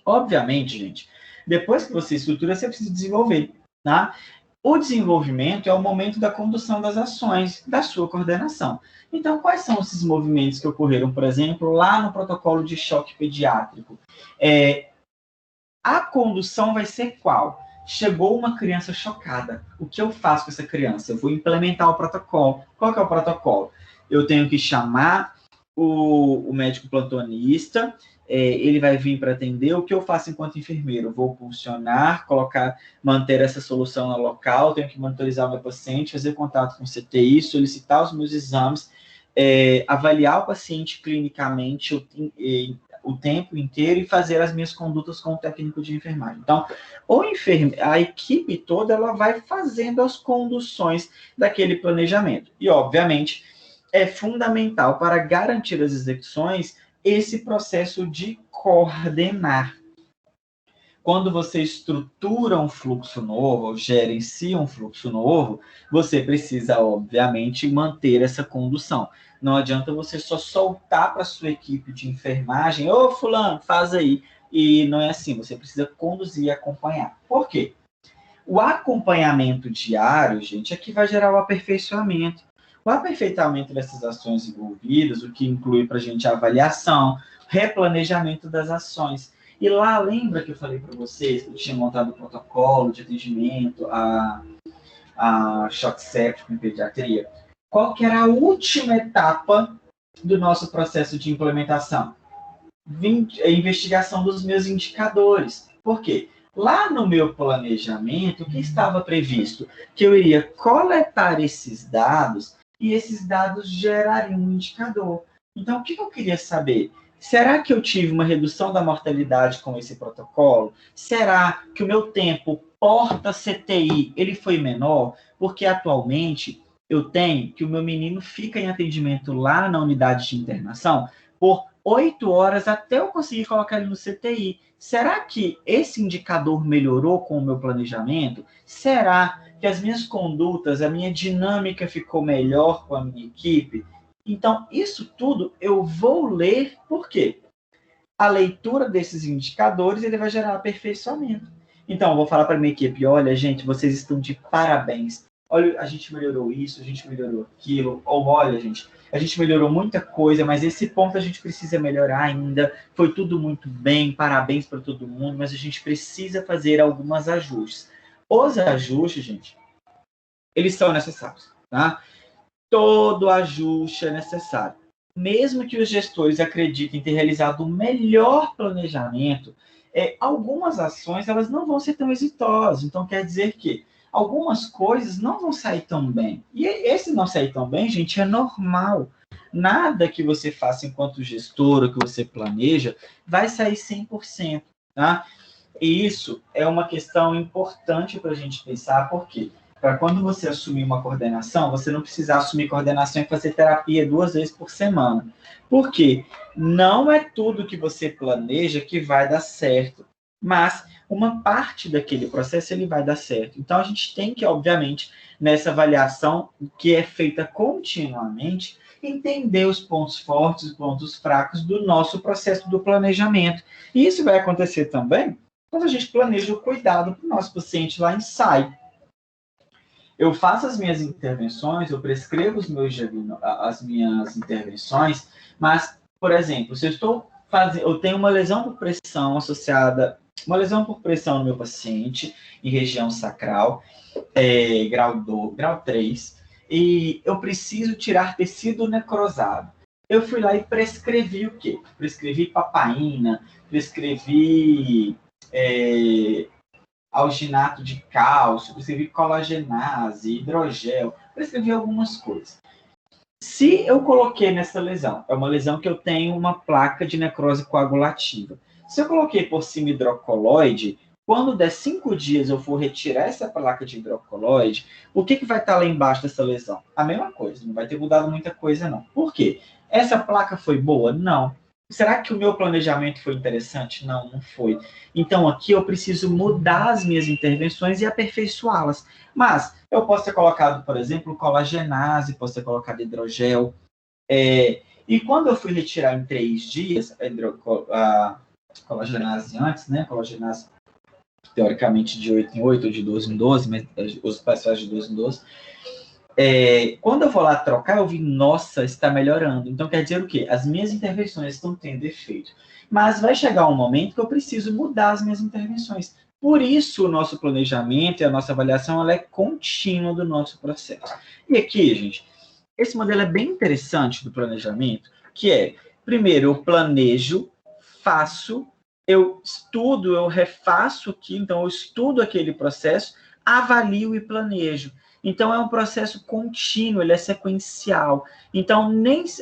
Obviamente, gente, depois que você estrutura, você precisa desenvolver, tá? O desenvolvimento é o momento da condução das ações da sua coordenação. Então, quais são esses movimentos que ocorreram, por exemplo, lá no protocolo de choque pediátrico? A condução vai ser qual? Chegou uma criança chocada. O que eu faço com essa criança? Eu vou implementar o protocolo. Qual que é o protocolo? Eu tenho que chamar o médico plantonista, ele vai vir para atender. O que eu faço enquanto enfermeiro? Eu vou funcionar, manter essa solução no local, tenho que monitorizar o meu paciente, fazer contato com o CTI, solicitar os meus exames, avaliar o paciente clinicamente o tempo inteiro e fazer as minhas condutas com o técnico de enfermagem. Então, a equipe toda ela vai fazendo as conduções daquele planejamento. E, obviamente, é fundamental para garantir as execuções esse processo de coordenar. Quando você estrutura um fluxo novo, ou gerencia um fluxo novo, você precisa, obviamente, manter essa condução. Não adianta você só soltar para a sua equipe de enfermagem, ô fulano, faz aí. E não é assim, você precisa conduzir e acompanhar. Por quê? O acompanhamento diário, gente, é que vai gerar o aperfeiçoamento. O aperfeiçoamento dessas ações envolvidas, o que inclui para a gente a avaliação, replanejamento das ações. E lá, lembra que eu falei para vocês que eu tinha montado o protocolo de atendimento a choque séptico em pediatria? Qual que era a última etapa do nosso processo de implementação? A investigação dos meus indicadores. Por quê? Lá no meu planejamento, o que estava previsto? Que eu iria coletar esses dados e esses dados gerariam um indicador. Então, o que eu queria saber? Será que eu tive uma redução da mortalidade com esse protocolo? Será que o meu tempo porta-CTI ele foi menor? Porque atualmente eu tenho que o meu menino fica em atendimento lá na unidade de internação por 8 horas até eu conseguir colocar ele no CTI. Será que esse indicador melhorou com o meu planejamento? Será que as minhas condutas, a minha dinâmica ficou melhor com a minha equipe? Então, isso tudo eu vou ler, por quê? A leitura desses indicadores, ele vai gerar aperfeiçoamento. Então, eu vou falar para a minha equipe, olha, gente, vocês estão de parabéns. Olha, a gente melhorou isso, a gente melhorou aquilo. Ou, olha, gente, a gente melhorou muita coisa, mas esse ponto a gente precisa melhorar ainda. Foi tudo muito bem, parabéns para todo mundo, mas a gente precisa fazer alguns ajustes. Os ajustes, gente, eles são necessários, tá? Todo ajuste é necessário. Mesmo que os gestores acreditem ter realizado o melhor planejamento, algumas ações elas não vão ser tão exitosas. Então, quer dizer que algumas coisas não vão sair tão bem. E esse não sair tão bem, gente, é normal. Nada que você faça enquanto gestor ou que você planeja vai sair 100%. Tá? E isso é uma questão importante para a gente pensar, por quê? Para quando você assumir uma coordenação, você não precisa assumir coordenação e fazer terapia 2 vezes por semana. Por quê? Não é tudo que você planeja que vai dar certo, mas uma parte daquele processo ele vai dar certo. Então, a gente tem que, obviamente, nessa avaliação que é feita continuamente, entender os pontos fortes e os pontos fracos do nosso processo do planejamento. E isso vai acontecer também quando a gente planeja o cuidado para o nosso paciente lá em SAI. Eu faço as minhas intervenções, eu prescrevo as minhas intervenções, mas, por exemplo, se eu tenho uma lesão por pressão associada, uma lesão por pressão no meu paciente, em região sacral, grau 3, e eu preciso tirar tecido necrosado. Eu fui lá e prescrevi o quê? Prescrevi papaína, prescrevi alginato de cálcio, prescrevi colagenase, hidrogel, prescrevi algumas coisas. Se eu coloquei nessa lesão, é uma lesão que eu tenho uma placa de necrose coagulativa. Se eu coloquei por cima hidrocoloide, quando der 5 dias eu for retirar essa placa de hidrocoloide, o que vai estar lá embaixo dessa lesão? A mesma coisa, não vai ter mudado muita coisa não. Por quê? Essa placa foi boa? Não. Será que o meu planejamento foi interessante? Não, não foi. Então, aqui eu preciso mudar as minhas intervenções e aperfeiçoá-las. Mas eu posso ter colocado, por exemplo, colagenase, posso ter colocado hidrogel. E quando eu fui retirar em 3 dias a colagenase antes, né? Colagenase, teoricamente, de 8 em 8 ou de 12 em 12, mas os pais fazem de 12 em 12. Quando eu vou lá trocar, eu vi, nossa, está melhorando. Então, quer dizer o quê? As minhas intervenções estão tendo efeito. Mas vai chegar um momento que eu preciso mudar as minhas intervenções. Por isso, o nosso planejamento e a nossa avaliação ela é contínua do nosso processo. E aqui, gente, esse modelo é bem interessante do planejamento, que é, primeiro, eu planejo, faço, eu estudo, eu refaço aqui, então eu estudo aquele processo, avalio e planejo. Então, é um processo contínuo, ele é sequencial. Então,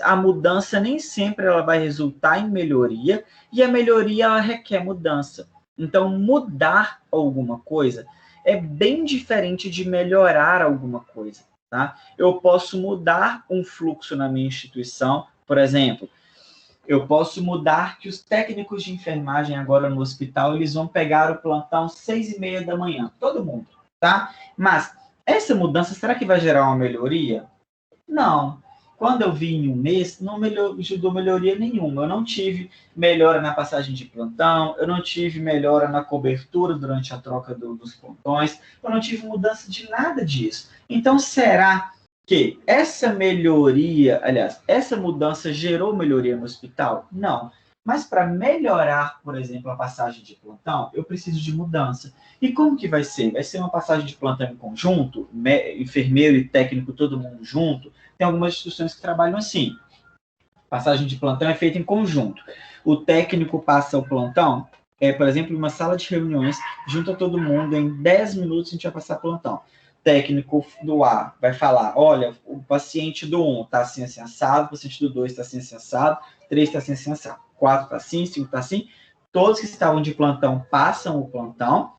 a mudança nem sempre ela vai resultar em melhoria, e a melhoria ela requer mudança. Então, mudar alguma coisa é bem diferente de melhorar alguma coisa. Tá? Eu posso mudar um fluxo na minha instituição, por exemplo, eu posso mudar que os técnicos de enfermagem agora no hospital, eles vão pegar o plantão 6h30 da manhã, todo mundo, tá? Mas essa mudança, será que vai gerar uma melhoria? Não. Quando eu vi em um mês, não ajudou melhoria nenhuma. Eu não tive melhora na passagem de plantão, eu não tive melhora na cobertura durante a troca dos plantões, eu não tive mudança de nada disso. Então, será que essa melhoria, aliás, essa mudança gerou melhoria no hospital? Não. Mas para melhorar, por exemplo, a passagem de plantão, eu preciso de mudança. E como que vai ser? Vai ser uma passagem de plantão em conjunto? Enfermeiro e técnico, todo mundo junto? Tem algumas instituições que trabalham assim. Passagem de plantão é feita em conjunto. O técnico passa o plantão, por exemplo, em uma sala de reuniões, junta todo mundo, em 10 minutos a gente vai passar plantão. Técnico do A vai falar, olha, o paciente do 1 está assim, assim, assado, o paciente do 2 está assim, assim, assado, 3 está assim, assim, assado, 4 está assim, 5 está assim. Todos que estavam de plantão passam o plantão.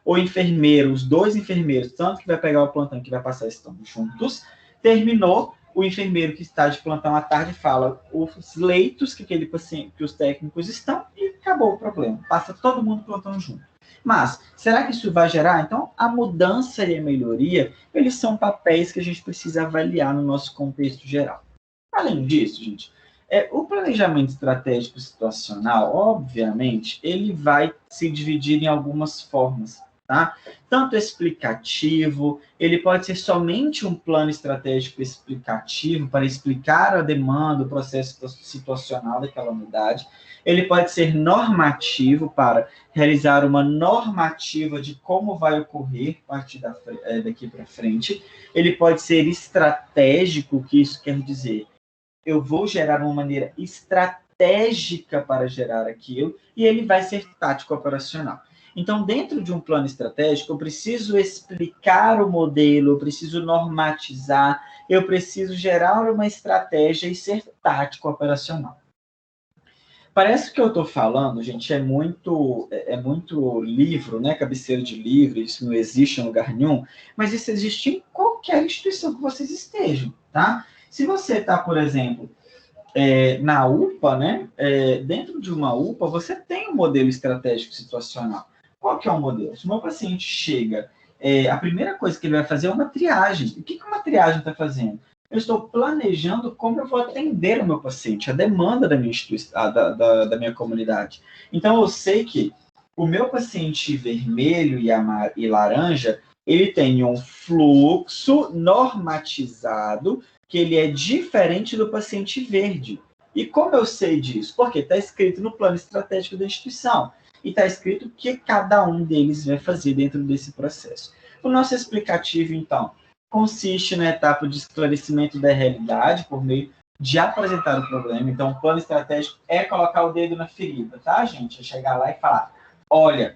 O enfermeiro, os 2 enfermeiros, tanto que vai pegar o plantão que vai passar, estão juntos. Terminou, o enfermeiro que está de plantão à tarde fala os leitos que aquele paciente, que os técnicos estão, e acabou o problema. Passa todo mundo plantão junto. Mas, será que isso vai gerar? Então, a mudança e a melhoria, eles são papéis que a gente precisa avaliar no nosso contexto geral. Além disso, gente, o planejamento estratégico situacional, obviamente, ele vai se dividir em algumas formas, tá? Tanto explicativo, ele pode ser somente um plano estratégico explicativo para explicar a demanda, o processo situacional daquela unidade. Ele pode ser normativo para realizar uma normativa de como vai ocorrer a partir daqui para frente. Ele pode ser estratégico, que isso quer dizer eu vou gerar uma maneira estratégica para gerar aquilo, e ele vai ser tático operacional. Então, dentro de um plano estratégico, eu preciso explicar o modelo, eu preciso normatizar, eu preciso gerar uma estratégia e ser tático operacional. Parece que o que eu estou falando, gente, é muito livro, né? Cabeceira de livro, isso não existe em lugar nenhum, mas isso existe em qualquer instituição que vocês estejam, tá? Se você está, por exemplo, na UPA, né? Dentro de uma UPA, você tem um modelo estratégico situacional. Qual que é o modelo? Se o meu paciente chega, a primeira coisa que ele vai fazer é uma triagem. O que uma triagem está fazendo? Eu estou planejando como eu vou atender o meu paciente, a demanda da minha instituição, da minha comunidade. Então, eu sei que o meu paciente vermelho e laranja, ele tem um fluxo normatizado que ele é diferente do paciente verde. E como eu sei disso? Porque está escrito no plano estratégico da instituição. E está escrito o que cada um deles vai fazer dentro desse processo. O nosso explicativo, então, consiste na etapa de esclarecimento da realidade por meio de apresentar o problema. Então, o plano estratégico é colocar o dedo na ferida, tá, gente? É chegar lá e falar, olha,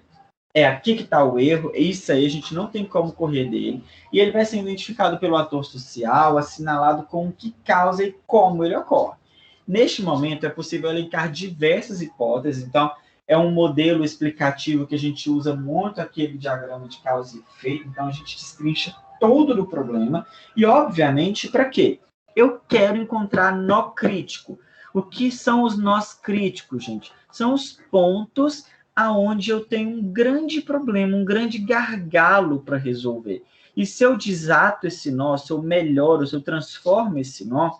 é aqui que está o erro, isso aí a gente não tem como correr dele, e ele vai ser identificado pelo ator social, assinalado com o que causa e como ele ocorre. Neste momento, é possível elencar diversas hipóteses, então, é um modelo explicativo que a gente usa muito aquele diagrama de causa e efeito, então a gente destrincha todo do problema, e obviamente, para quê? Eu quero encontrar nó crítico. O que são os nós críticos, gente? São os pontos aonde eu tenho um grande problema, um grande gargalo para resolver. E se eu desato esse nó, se eu melhoro, se eu transformo esse nó,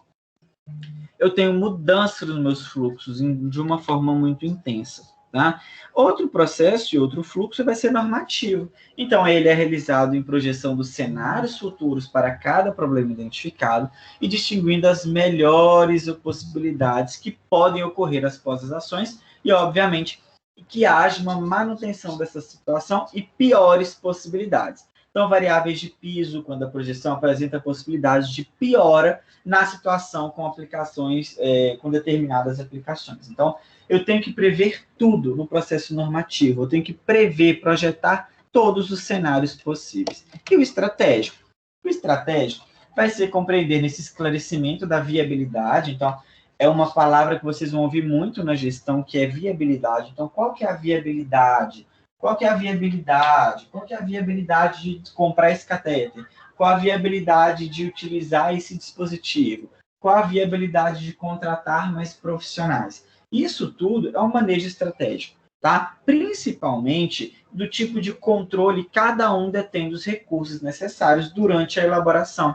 eu tenho mudança nos meus fluxos de uma forma muito intensa. Tá? Outro processo e outro fluxo vai ser normativo. Então, ele é realizado em projeção dos cenários futuros para cada problema identificado e distinguindo as melhores possibilidades que podem ocorrer após as ações e, obviamente, que haja uma manutenção dessa situação e piores possibilidades. Então, variáveis de piso, quando a projeção apresenta possibilidades de piora na situação com aplicações, com determinadas aplicações. Então, eu tenho que prever tudo no processo normativo, eu tenho que prever, projetar todos os cenários possíveis. E o estratégico? O estratégico vai ser compreender nesse esclarecimento da viabilidade, então, é uma palavra que vocês vão ouvir muito na gestão, que é viabilidade. Então, qual que é a viabilidade? Qual que é a viabilidade? Qual que é a viabilidade de comprar esse catéter? Qual a viabilidade de utilizar esse dispositivo? Qual a viabilidade de contratar mais profissionais? Isso tudo é um manejo estratégico, tá? Principalmente do tipo de controle cada um detém dos recursos necessários durante a elaboração.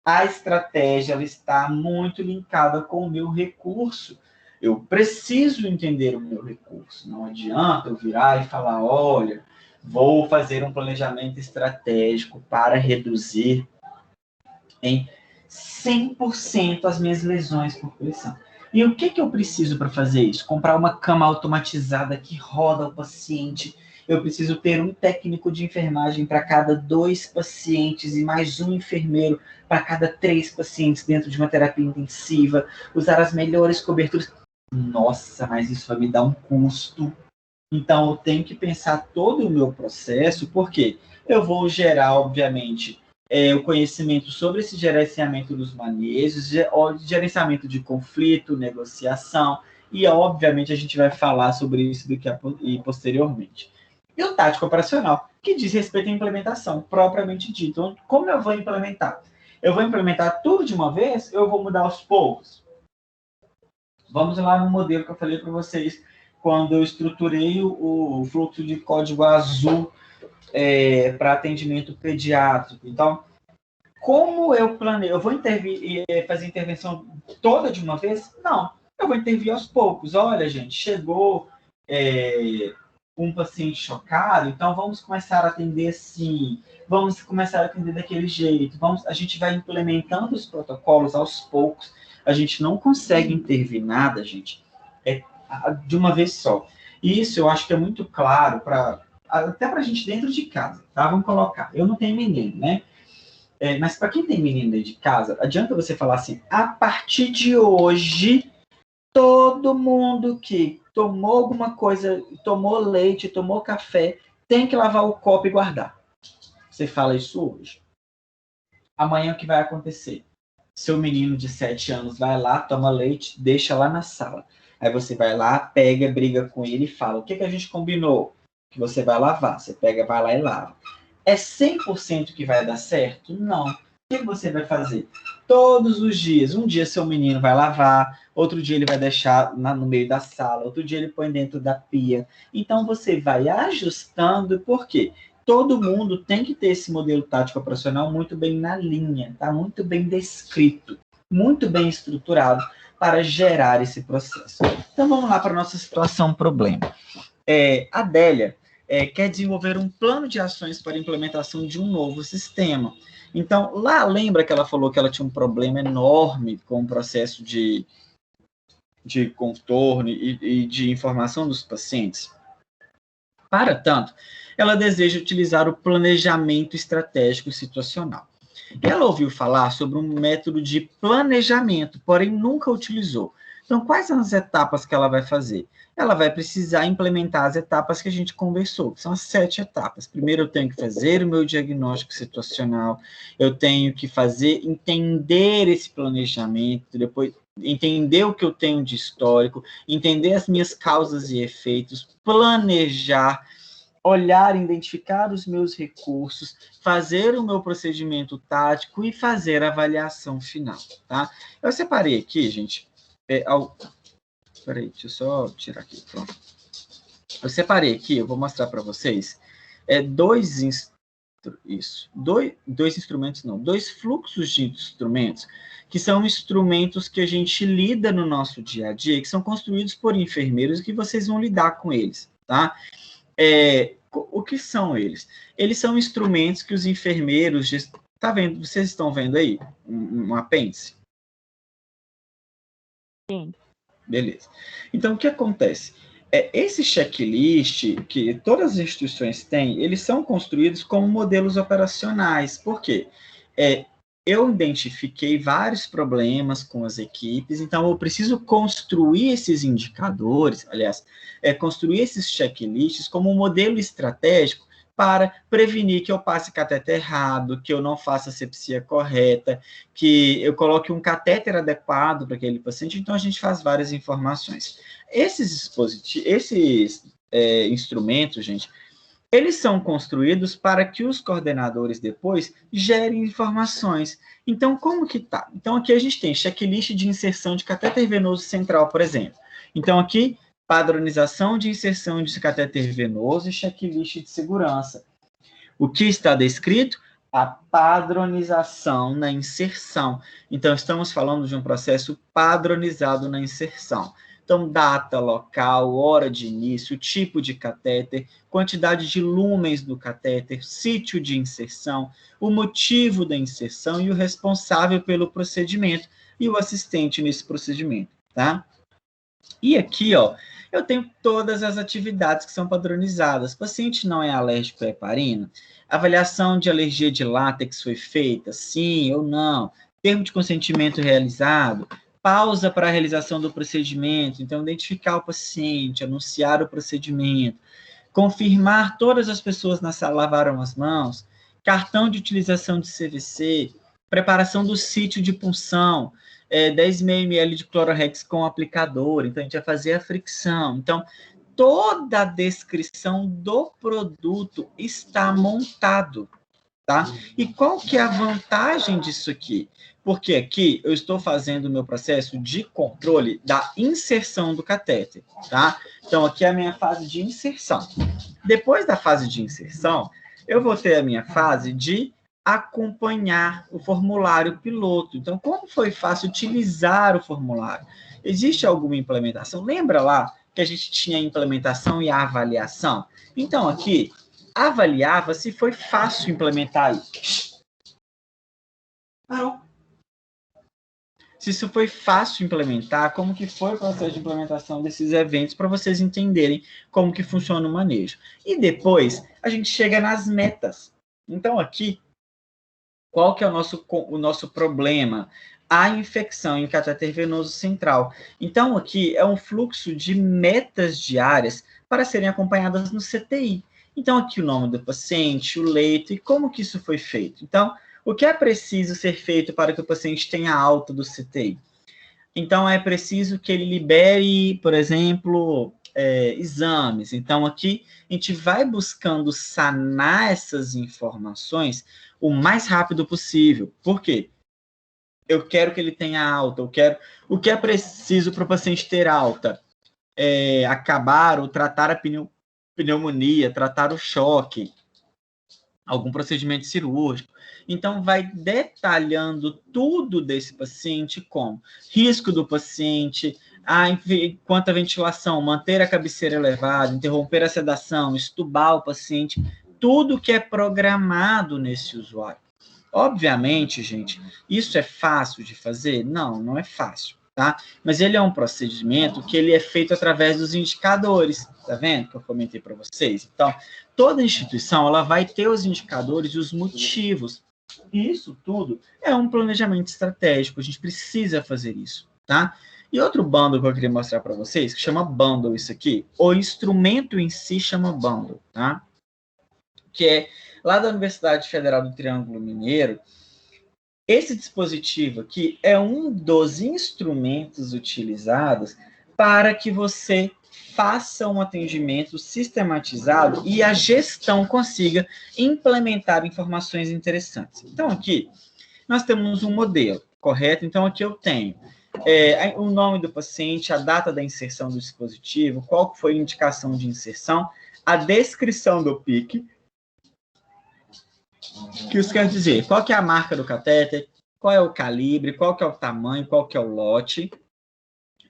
A estratégia ela está muito linkada com o meu recurso. Eu preciso entender o meu recurso. Não adianta eu virar e falar, olha, vou fazer um planejamento estratégico para reduzir em 100% as minhas lesões por pressão. E o que eu preciso para fazer isso? Comprar uma cama automatizada que roda o paciente. Eu preciso ter um técnico de enfermagem para cada 2 pacientes e mais um enfermeiro para cada 3 pacientes dentro de uma terapia intensiva. Usar as melhores coberturas. Nossa, mas isso vai me dar um custo. Então, eu tenho que pensar todo o meu processo, porque eu vou gerar, obviamente, o conhecimento sobre esse gerenciamento dos manejos, gerenciamento de conflito, negociação, e, obviamente, a gente vai falar sobre isso daqui e posteriormente. E o tático operacional, que diz respeito à implementação, propriamente dito. Como eu vou implementar? Eu vou implementar tudo de uma vez, eu vou mudar aos poucos. Vamos lá no modelo que eu falei para vocês, quando eu estruturei o fluxo de código azul para atendimento pediátrico. Então, como eu planejo? Eu vou fazer intervenção toda de uma vez? Não, eu vou intervir aos poucos. Olha, gente, chegou um paciente chocado, então vamos começar a atender assim, vamos começar a atender daquele jeito, a gente vai implementando os protocolos aos poucos, a gente não consegue intervir nada, gente, de uma vez só. E isso eu acho que é muito claro, até para a gente dentro de casa, tá? Vamos colocar, eu não tenho menino, né? Mas para quem tem menino dentro de casa, adianta você falar assim, a partir de hoje, todo mundo que tomou alguma coisa, tomou leite, tomou café, tem que lavar o copo e guardar. Você fala isso hoje. Amanhã o que vai acontecer? Seu menino de 7 anos vai lá, toma leite, deixa lá na sala. Aí você vai lá, pega, briga com ele e fala, o que a gente combinou? Que você vai lavar. Você pega, vai lá e lava. É 100% que vai dar certo? Não. O que você vai fazer? Todos os dias. Um dia seu menino vai lavar, outro dia ele vai deixar no meio da sala, outro dia ele põe dentro da pia. Então você vai ajustando, por quê? Todo mundo tem que ter esse modelo tático operacional muito bem na linha, tá? Muito bem descrito, muito bem estruturado para gerar esse processo. Então vamos lá para a nossa situação problema. A Adélia quer desenvolver um plano de ações para a implementação de um novo sistema. Então, lá, lembra que ela falou que ela tinha um problema enorme com o processo de contorno e de informação dos pacientes? Para tanto, ela deseja utilizar o planejamento estratégico situacional. Ela ouviu falar sobre um método de planejamento, porém nunca utilizou. Então, quais são as etapas que ela vai fazer? Ela vai precisar implementar as etapas que a gente conversou, que são as 7 etapas. Primeiro, eu tenho que fazer o meu diagnóstico situacional, eu tenho que entender esse planejamento, depois entender o que eu tenho de histórico, entender as minhas causas e efeitos, planejar, olhar, identificar os meus recursos, fazer o meu procedimento tático e fazer a avaliação final, tá? Eu separei aqui, gente, peraí, deixa eu só tirar aqui, pronto. Eu separei aqui, eu vou mostrar para vocês, dois fluxos de instrumentos, que são instrumentos que a gente lida no nosso dia a dia, que são construídos por enfermeiros e que vocês vão lidar com eles, tá? O que são eles? Eles são instrumentos que os enfermeiros... Tá vendo? Vocês estão vendo aí? Um apêndice? Sim. Beleza. Então, o que acontece? Esse checklist que todas as instituições têm, eles são construídos como modelos operacionais. Por quê? Eu identifiquei vários problemas com as equipes, então eu preciso construir esses indicadores, aliás, construir esses checklists como um modelo estratégico para prevenir que eu passe catéter errado, que eu não faça a asepsia correta, que eu coloque um catéter adequado para aquele paciente. Então, a gente faz várias informações. Esses instrumentos, gente, eles são construídos para que os coordenadores depois gerem informações. Então, como que tá? Então, aqui a gente tem checklist de inserção de catéter venoso central, por exemplo. Então, aqui, padronização de inserção de catéter venoso e checklist de segurança. O que está descrito? A padronização na inserção. Então, estamos falando de um processo padronizado na inserção. Então, data, local, hora de início, tipo de catéter, quantidade de lúmens do catéter, sítio de inserção, o motivo da inserção e o responsável pelo procedimento e o assistente nesse procedimento, tá? E aqui, ó, eu tenho todas as atividades que são padronizadas. O paciente não é alérgico à heparina? Avaliação de alergia de látex foi feita? Sim ou não? Termo de consentimento realizado? Pausa para a realização do procedimento, então identificar o paciente, anunciar o procedimento, confirmar todas as pessoas na sala lavaram as mãos, cartão de utilização de CVC, preparação do sítio de punção, 10 ml de clororex com aplicador, então a gente vai fazer a fricção. Então, toda a descrição do produto está montado. tá? E qual que é a vantagem disso aqui? Porque aqui eu estou fazendo o meu processo de controle da inserção do catéter, tá? Então, aqui é a minha fase de inserção. Depois da fase de inserção, eu vou ter a minha fase de acompanhar o formulário piloto. Então, como foi fácil utilizar o formulário? Existe alguma implementação? Lembra lá que a gente tinha a implementação e a avaliação? Então, aqui, avaliava se foi fácil implementar isso. Parou. Se isso foi fácil implementar, como que foi o processo de implementação desses eventos, para vocês entenderem como que funciona o manejo. E depois, a gente chega nas metas. Então, aqui, qual que é o nosso problema? A infecção em catéter venoso central. Então, aqui é um fluxo de metas diárias para serem acompanhadas no CTI. Então, aqui o nome do paciente, o leito e como que isso foi feito. Então, o que é preciso ser feito para que o paciente tenha alta do CTI? Então, é preciso que ele libere, por exemplo, exames. Então, aqui, a gente vai buscando sanar essas informações o mais rápido possível. Por quê? Eu quero que ele tenha alta, o que é preciso para o paciente ter alta? Acabar ou tratar a pneumonia, tratar o choque, algum procedimento cirúrgico. Então, vai detalhando tudo desse paciente, como risco do paciente, quanto à ventilação, manter a cabeceira elevada, interromper a sedação, estubar o paciente, tudo que é programado nesse usuário. Obviamente, gente, isso é fácil de fazer? Não, não é fácil, tá? Mas ele é um procedimento que ele é feito através dos indicadores, tá vendo? Que eu comentei para vocês. Então, toda instituição, ela vai ter os indicadores e os motivos. E isso tudo é um planejamento estratégico, a gente precisa fazer isso, tá? E outro bundle que eu queria mostrar para vocês, que chama bundle isso aqui, o instrumento em si chama bundle, tá? Que é lá da Universidade Federal do Triângulo Mineiro. Esse dispositivo aqui é um dos instrumentos utilizados para que você faça um atendimento sistematizado e a gestão consiga implementar informações interessantes. Então, aqui, nós temos um modelo, correto? Então, aqui eu tenho o nome do paciente, a data da inserção do dispositivo, qual foi a indicação de inserção, a descrição do PIC, que isso quer dizer, qual que é a marca do catéter, qual é o calibre, qual que é o tamanho, qual que é o lote,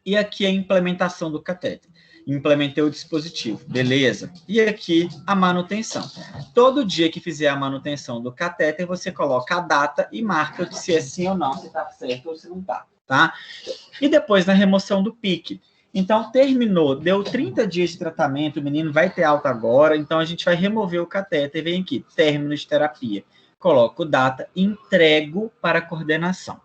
e aqui a implementação do catéter. Implementei o dispositivo, beleza. E aqui a manutenção. Todo dia que fizer a manutenção do catéter, você coloca a data e marca se é sim ou não, se está certo ou se não está, tá? E depois na remoção do PIC. Então, terminou, deu 30 dias de tratamento, o menino vai ter alta agora, então a gente vai remover o catéter, vem aqui, término de terapia. Coloco data, entrego para a coordenação.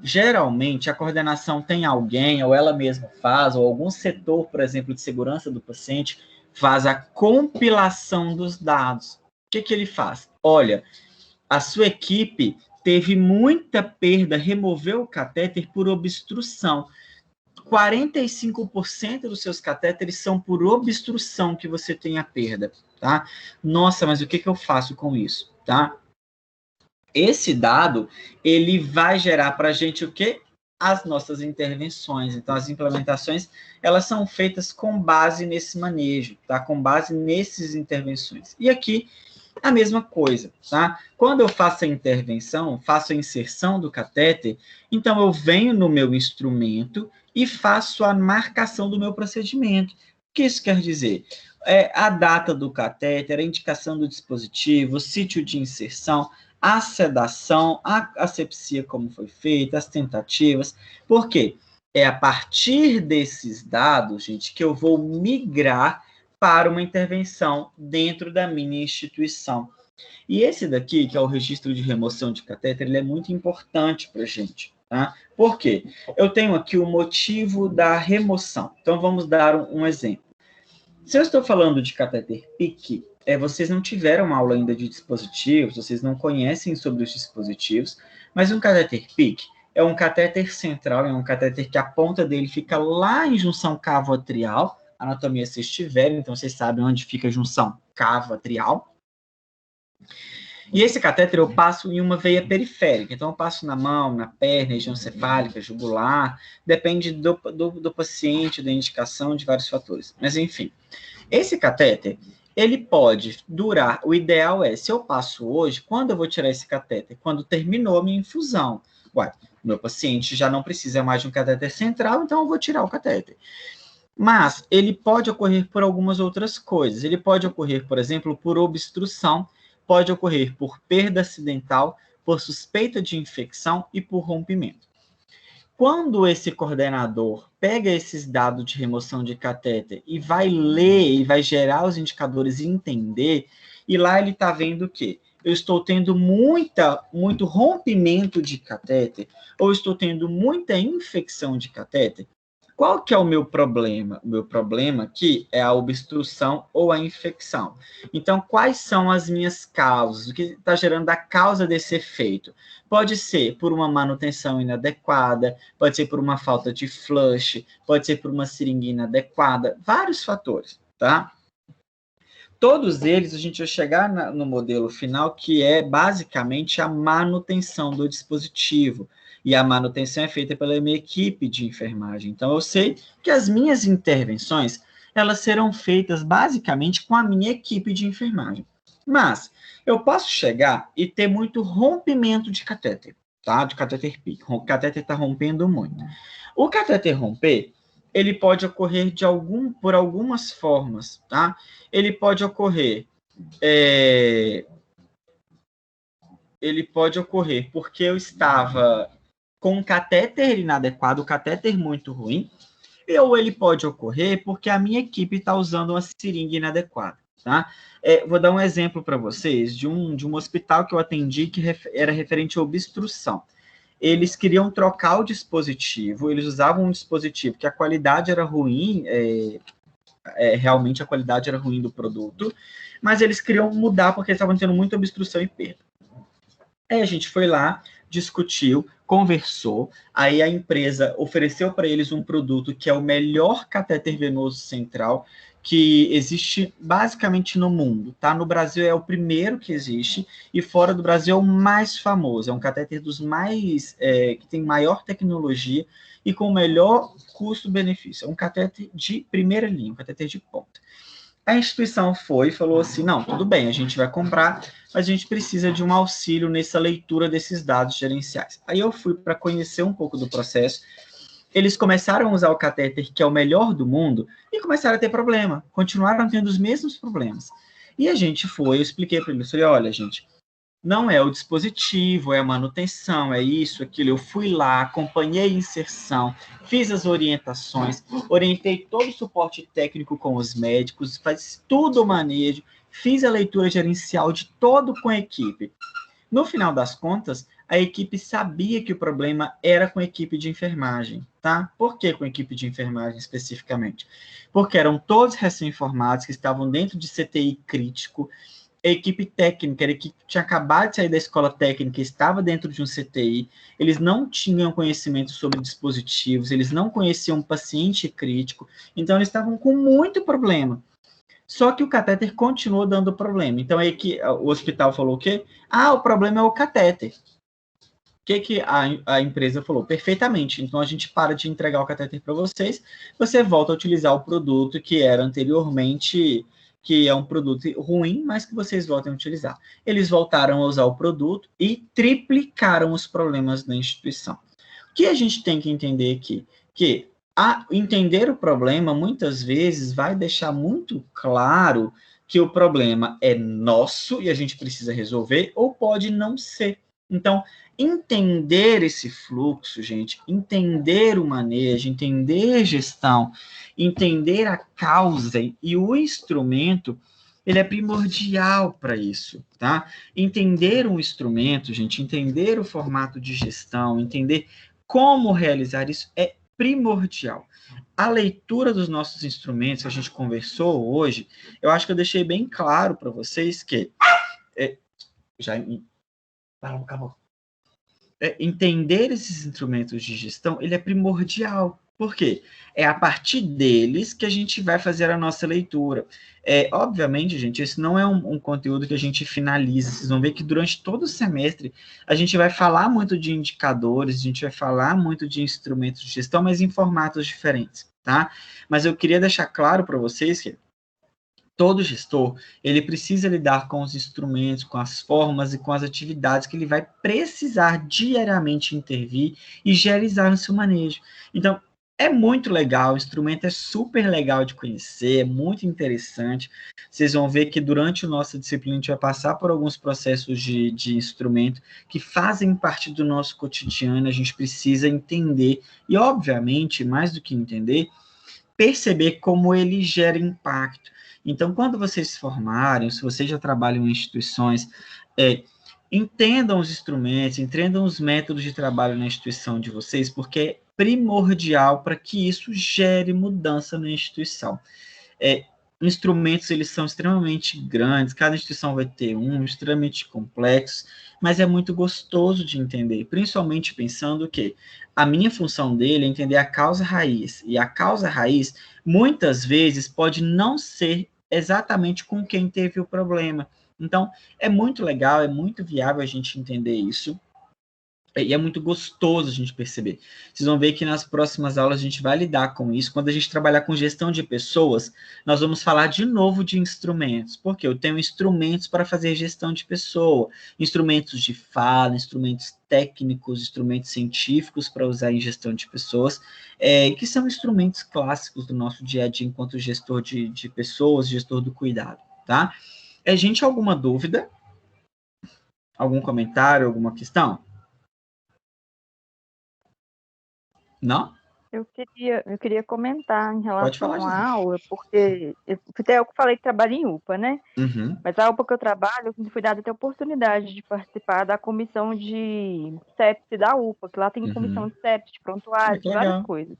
Geralmente, a coordenação tem alguém, ou ela mesma faz, ou algum setor, por exemplo, de segurança do paciente, faz a compilação dos dados. O que ele faz? Olha, a sua equipe teve muita perda, removeu o catéter por obstrução. 45% dos seus catéteres são por obstrução que você tem a perda, tá? Nossa, mas o que eu faço com isso, tá? Esse dado, ele vai gerar para a gente o quê? As nossas intervenções. Então, as implementações, elas são feitas com base nesse manejo, tá? Com base nessas intervenções. E aqui, a mesma coisa, tá? Quando eu faço a intervenção, faço a inserção do catéter, então eu venho no meu instrumento e faço a marcação do meu procedimento. O que isso quer dizer? A data do catéter, a indicação do dispositivo, o sítio de inserção, a sedação, a asepsia como foi feita, as tentativas. Por quê? É a partir desses dados, gente, que eu vou migrar para uma intervenção dentro da minha instituição. E esse daqui, que é o registro de remoção de catéter, ele é muito importante para a gente, tá? Por quê? Eu tenho aqui o motivo da remoção. Então, vamos dar um exemplo. Se eu estou falando de catéter PIC, vocês não tiveram aula ainda de dispositivos, vocês não conhecem sobre os dispositivos, mas um catéter PIC é um catéter central, é um catéter que a ponta dele fica lá em junção cavo-atrial, anatomia vocês tiverem, então vocês sabem onde fica a junção cavo-atrial. E esse catéter eu passo em uma veia periférica, então eu passo na mão, na perna, região cefálica, jugular, depende do paciente, da indicação, de vários fatores. Mas enfim, esse catéter, ele pode durar, o ideal é, se eu passo hoje, quando eu vou tirar esse catéter? Quando terminou a minha infusão. Uai, meu paciente já não precisa mais de um catéter central, então eu vou tirar o catéter. Mas ele pode ocorrer por algumas outras coisas. Ele pode ocorrer, por exemplo, por obstrução, pode ocorrer por perda acidental, por suspeita de infecção e por rompimento. Quando esse coordenador pega esses dados de remoção de catéter e vai ler, e vai gerar os indicadores e entender, e lá ele está vendo o quê? Eu estou tendo muito rompimento de catéter, ou estou tendo muita infecção de catéter. Qual que é o meu problema? O meu problema aqui é a obstrução ou a infecção. Então, quais são as minhas causas? O que está gerando a causa desse efeito? Pode ser por uma manutenção inadequada, pode ser por uma falta de flush, pode ser por uma seringa inadequada, vários fatores, tá? Todos eles, a gente vai chegar no modelo final, que é basicamente a manutenção do dispositivo. E a manutenção é feita pela minha equipe de enfermagem. Então, eu sei que as minhas intervenções, elas serão feitas basicamente com a minha equipe de enfermagem. Mas, eu posso chegar e ter muito rompimento de catéter, tá? De catéter PIC. O catéter está rompendo muito. O catéter romper, ele pode ocorrer por algumas formas, tá? Ele pode ocorrer porque eu estava com um catéter inadequado, um catéter muito ruim, ou ele pode ocorrer porque a minha equipe está usando uma seringa inadequada, tá? Vou dar um exemplo para vocês de um hospital que eu atendi que era referente à obstrução. Eles queriam trocar o dispositivo, eles usavam um dispositivo que a qualidade era ruim, realmente a qualidade era ruim do produto, mas eles queriam mudar porque eles estavam tendo muita obstrução e perda. Aí a gente foi lá, discutiu, conversou, aí a empresa ofereceu para eles um produto que é o melhor catéter venoso central que existe basicamente no mundo, tá? No Brasil é o primeiro que existe e fora do Brasil é o mais famoso, é um catéter dos mais, que tem maior tecnologia e com o melhor custo-benefício, é um catéter de primeira linha, um catéter de ponta. A instituição foi e falou assim, não, tudo bem, a gente vai comprar, mas a gente precisa de um auxílio nessa leitura desses dados gerenciais. Aí eu fui para conhecer um pouco do processo, eles começaram a usar o catéter, que é o melhor do mundo, e começaram a ter problema, continuaram tendo os mesmos problemas. E a gente foi, eu expliquei para eles, falei, olha, gente, não é o dispositivo, é a manutenção, é isso, aquilo. Eu fui lá, acompanhei a inserção, fiz as orientações, orientei todo o suporte técnico com os médicos, faz tudo o manejo, fiz a leitura gerencial de todo com a equipe. No final das contas, a equipe sabia que o problema era com a equipe de enfermagem, tá? Por que com a equipe de enfermagem especificamente? Porque eram todos recém-formados que estavam dentro de CTI crítico, a equipe técnica, era a equipe que tinha acabado de sair da escola técnica, estava dentro de um CTI, eles não tinham conhecimento sobre dispositivos, eles não conheciam o paciente crítico, então eles estavam com muito problema. Só que o catéter continuou dando problema. Então, aí que o hospital falou o quê? O problema é o catéter. O que a empresa falou? Perfeitamente. Então, a gente para de entregar o catéter para vocês, você volta a utilizar o produto que era anteriormente, que é um produto ruim, mas que vocês voltem a utilizar. Eles voltaram a usar o produto e triplicaram os problemas da instituição. O que a gente tem que entender aqui? Que entender o problema, muitas vezes, vai deixar muito claro que o problema é nosso e a gente precisa resolver, ou pode não ser. Então, entender esse fluxo, gente, entender o manejo, entender a gestão, entender a causa e o instrumento, ele é primordial para isso, tá? Entender um instrumento, gente, entender o formato de gestão, entender como realizar isso é primordial. A leitura dos nossos instrumentos que a gente conversou hoje, eu acho que eu deixei bem claro para vocês que acabou. Entender esses instrumentos de gestão, ele é primordial, Por quê? É a partir deles que a gente vai fazer a nossa leitura. Obviamente, gente, esse não é um conteúdo que a gente finaliza. Vocês vão ver que durante todo o semestre a gente vai falar muito de indicadores, a gente vai falar muito de instrumentos de gestão, mas em formatos diferentes, tá? Mas eu queria deixar claro para vocês que todo gestor, ele precisa lidar com os instrumentos, com as formas e com as atividades que ele vai precisar diariamente intervir e gerenciar no seu manejo. Então, é muito legal, o instrumento é super legal de conhecer, é muito interessante. Vocês vão ver que durante a nossa disciplina a gente vai passar por alguns processos de instrumento que fazem parte do nosso cotidiano, a gente precisa entender e, obviamente, mais do que entender, perceber como ele gera impacto. Então, quando vocês se formarem, se vocês já trabalham em instituições, entendam os instrumentos, entendam os métodos de trabalho na instituição de vocês, porque é primordial para que isso gere mudança na instituição. Instrumentos, eles são extremamente grandes, cada instituição vai ter um, extremamente complexos, mas é muito gostoso de entender, principalmente pensando que a minha função dele é entender a causa raiz, e a causa raiz, muitas vezes, pode não ser exatamente com quem teve o problema. Então, é muito legal, é muito viável a gente entender isso, e é muito gostoso a gente perceber. Vocês vão ver que nas próximas aulas a gente vai lidar com isso. Quando a gente trabalhar com gestão de pessoas, nós vamos falar de novo de instrumentos. Porque eu tenho instrumentos para fazer gestão de pessoa, instrumentos de fala, instrumentos técnicos, instrumentos científicos para usar em gestão de pessoas, que são instrumentos clássicos do nosso dia a dia enquanto gestor de pessoas, gestor do cuidado, tá? Gente, alguma dúvida? Algum comentário, alguma questão? Não? Eu queria comentar em Pode falar, relação à Gisele. aula, porque até eu falei que trabalho em UPA, né? Uhum. Mas a UPA que eu trabalho, eu fui dada até a oportunidade de participar da comissão de sepsi da UPA, que lá tem comissão de sepsi, de prontuário, Que de várias legal. coisas.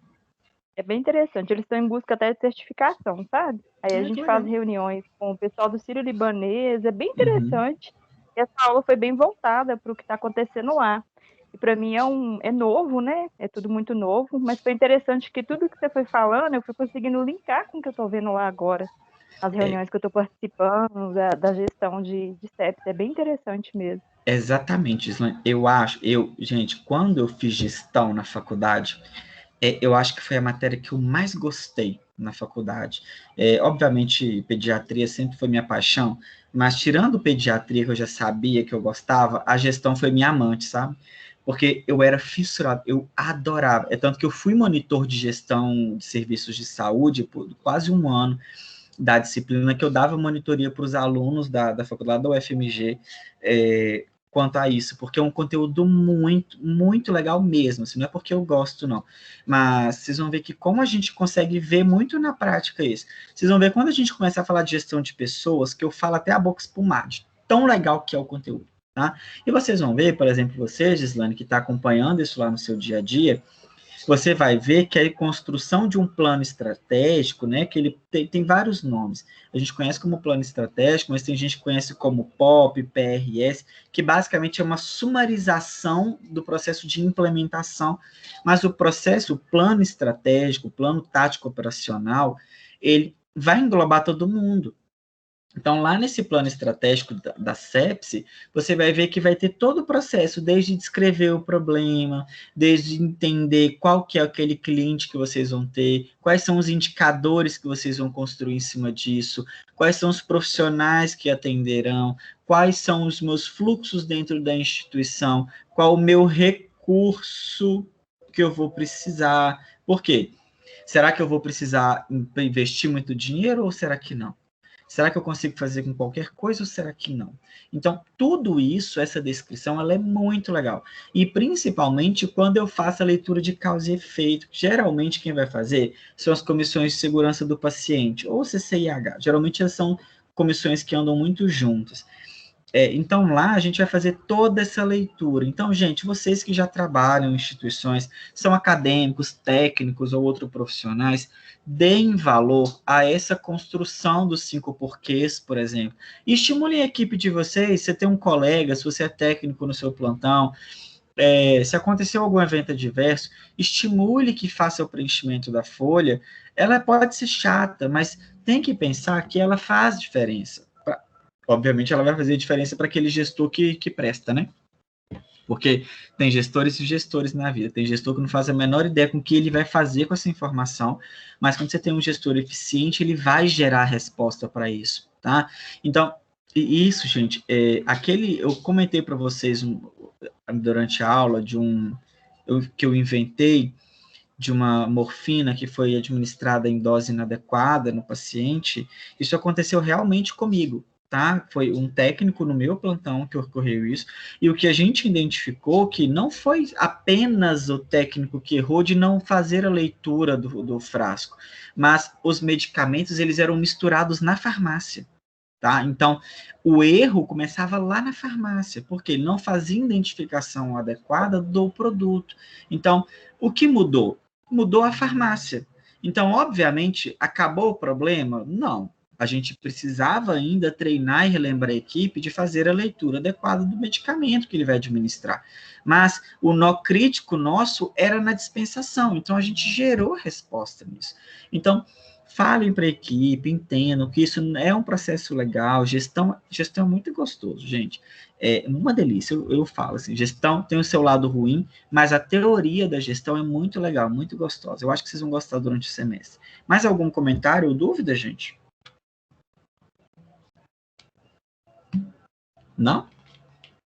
É bem interessante, eles estão em busca até de certificação, sabe? Aí a Que gente legal. faz reuniões com o pessoal do Sírio-Libanês, é bem interessante. E essa aula foi bem voltada para o que está acontecendo lá. E para mim é novo, né? É tudo muito novo, mas foi interessante que tudo que você foi falando, eu fui conseguindo linkar com o que eu estou vendo lá agora, as reuniões que eu estou participando, da gestão de sepsi. É bem interessante mesmo. Exatamente, Islane. Gente, quando eu fiz gestão na faculdade, eu acho que foi a matéria que eu mais gostei na faculdade. Obviamente, pediatria sempre foi minha paixão, mas tirando pediatria, que eu já sabia que eu gostava, a gestão foi minha amante, sabe? Porque eu era fissurado, eu adorava. É tanto que eu fui monitor de gestão de serviços de saúde por quase um ano da disciplina, que eu dava monitoria para os alunos da faculdade da UFMG, quanto a isso, porque é um conteúdo muito, muito legal mesmo, assim, não é porque eu gosto, não, mas vocês vão ver que como a gente consegue ver muito na prática isso, vocês vão ver quando a gente começa a falar de gestão de pessoas, que eu falo até a boca espumar, de tão legal que é o conteúdo, tá? E vocês vão ver, por exemplo, você, Gislane, que está acompanhando isso lá no seu dia a dia, você vai ver que a construção de um plano estratégico, né, que ele tem vários nomes. A gente conhece como plano estratégico, mas tem gente que conhece como POP, PRS, que basicamente é uma sumarização do processo de implementação, mas o processo, o plano estratégico, o plano tático operacional, ele vai englobar todo mundo. Então, lá nesse plano estratégico da sepsi, você vai ver que vai ter todo o processo, desde descrever o problema, desde entender qual que é aquele cliente que vocês vão ter, quais são os indicadores que vocês vão construir em cima disso, quais são os profissionais que atenderão, quais são os meus fluxos dentro da instituição, qual o meu recurso que eu vou precisar. Por quê? Será que eu vou precisar investir muito dinheiro ou será que não? Será que eu consigo fazer com qualquer coisa ou será que não? Então, tudo isso, essa descrição, ela é muito legal. E principalmente quando eu faço a leitura de causa e efeito. Geralmente quem vai fazer são as comissões de segurança do paciente, ou CCIH. Geralmente elas são comissões que andam muito juntas. Então, lá a gente vai fazer toda essa leitura. Então, gente, vocês que já trabalham em instituições, são acadêmicos, técnicos ou outros profissionais, deem valor a essa construção dos 5 porquês, por exemplo. E estimulem a equipe de vocês. Você tem um colega, se você é técnico no seu plantão, se aconteceu algum evento adverso, estimule que faça o preenchimento da folha. Ela pode ser chata, mas tem que pensar que ela faz diferença. Obviamente, ela vai fazer diferença para aquele gestor que presta, né? Porque tem gestores e gestores na vida. Tem gestor que não faz a menor ideia com o que ele vai fazer com essa informação, mas quando você tem um gestor eficiente, ele vai gerar resposta para isso, tá? Então, isso, gente, eu comentei para vocês durante a aula que eu inventei de uma morfina que foi administrada em dose inadequada no paciente. Isso aconteceu realmente comigo, tá? Foi um técnico no meu plantão que ocorreu isso, e o que a gente identificou que não foi apenas o técnico que errou de não fazer a leitura do frasco, mas os medicamentos, eles eram misturados na farmácia. Tá? Então, o erro começava lá na farmácia, porque ele não fazia identificação adequada do produto. Então, o que mudou? Mudou a farmácia. Então, obviamente, acabou o problema? Não. A gente precisava ainda treinar e relembrar a equipe de fazer a leitura adequada do medicamento que ele vai administrar. Mas o nó crítico nosso era na dispensação, então a gente gerou resposta nisso. Então, falem para a equipe, entendam que isso é um processo legal, gestão é muito gostoso, gente. É uma delícia, eu falo assim, gestão tem o seu lado ruim, mas a teoria da gestão é muito legal, muito gostosa. Eu acho que vocês vão gostar durante o semestre. Mais algum comentário ou dúvida, gente? Não?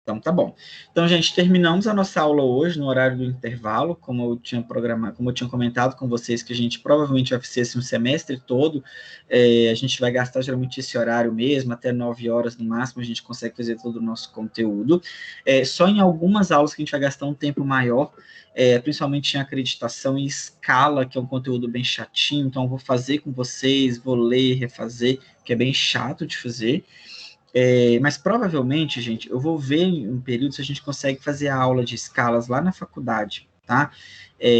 Então, tá bom. Então, gente, terminamos a nossa aula hoje no horário do intervalo, como eu tinha programado, como eu tinha comentado com vocês, que a gente provavelmente vai fazer esse um semestre todo. A gente vai gastar geralmente esse horário mesmo, até 9 horas no máximo, a gente consegue fazer todo o nosso conteúdo. Só em algumas aulas que a gente vai gastar um tempo maior, principalmente em acreditação e escala, que é um conteúdo bem chatinho, então eu vou fazer com vocês, vou ler, refazer, que é bem chato de fazer. Mas provavelmente, gente, eu vou ver em um período se a gente consegue fazer a aula de escalas lá na faculdade, tá?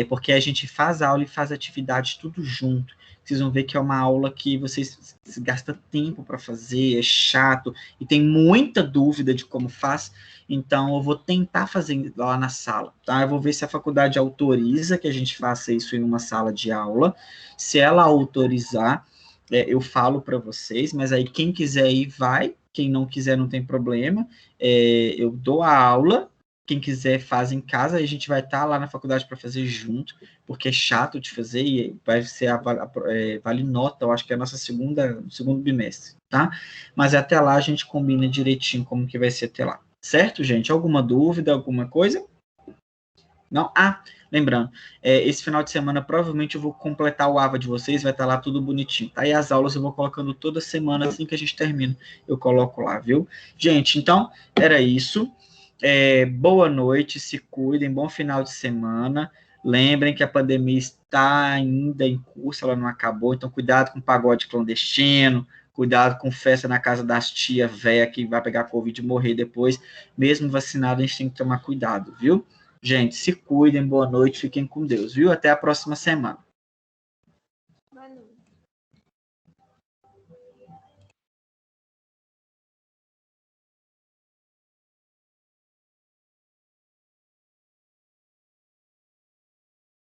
Porque a gente faz a aula e faz atividade tudo junto. Vocês vão ver que é uma aula que vocês gastam tempo para fazer, é chato, e tem muita dúvida de como faz, então eu vou tentar fazer lá na sala, tá? Eu vou ver se a faculdade autoriza que a gente faça isso em uma sala de aula. Se ela autorizar, eu falo para vocês, mas aí quem quiser ir, vai. Quem não quiser, não tem problema. Eu dou a aula, quem quiser faz em casa, aí a gente vai estar lá na faculdade para fazer junto, porque é chato de fazer e vai ser vale nota, eu acho que é a nossa segundo bimestre, tá? Mas até lá a gente combina direitinho como que vai ser até lá. Certo, gente? Alguma dúvida, alguma coisa? Não? Lembrando, esse final de semana provavelmente eu vou completar o AVA de vocês, vai estar lá tudo bonitinho, tá? E as aulas eu vou colocando toda semana, assim que a gente termina, eu coloco lá, viu? Gente, então, era isso. Boa noite, se cuidem, bom final de semana. Lembrem que a pandemia está ainda em curso, ela não acabou, então cuidado com pagode clandestino, cuidado com festa na casa das tia véia que vai pegar Covid e morrer depois. Mesmo vacinado, a gente tem que tomar cuidado, viu? Gente, se cuidem, boa noite, fiquem com Deus, viu? Até a próxima semana.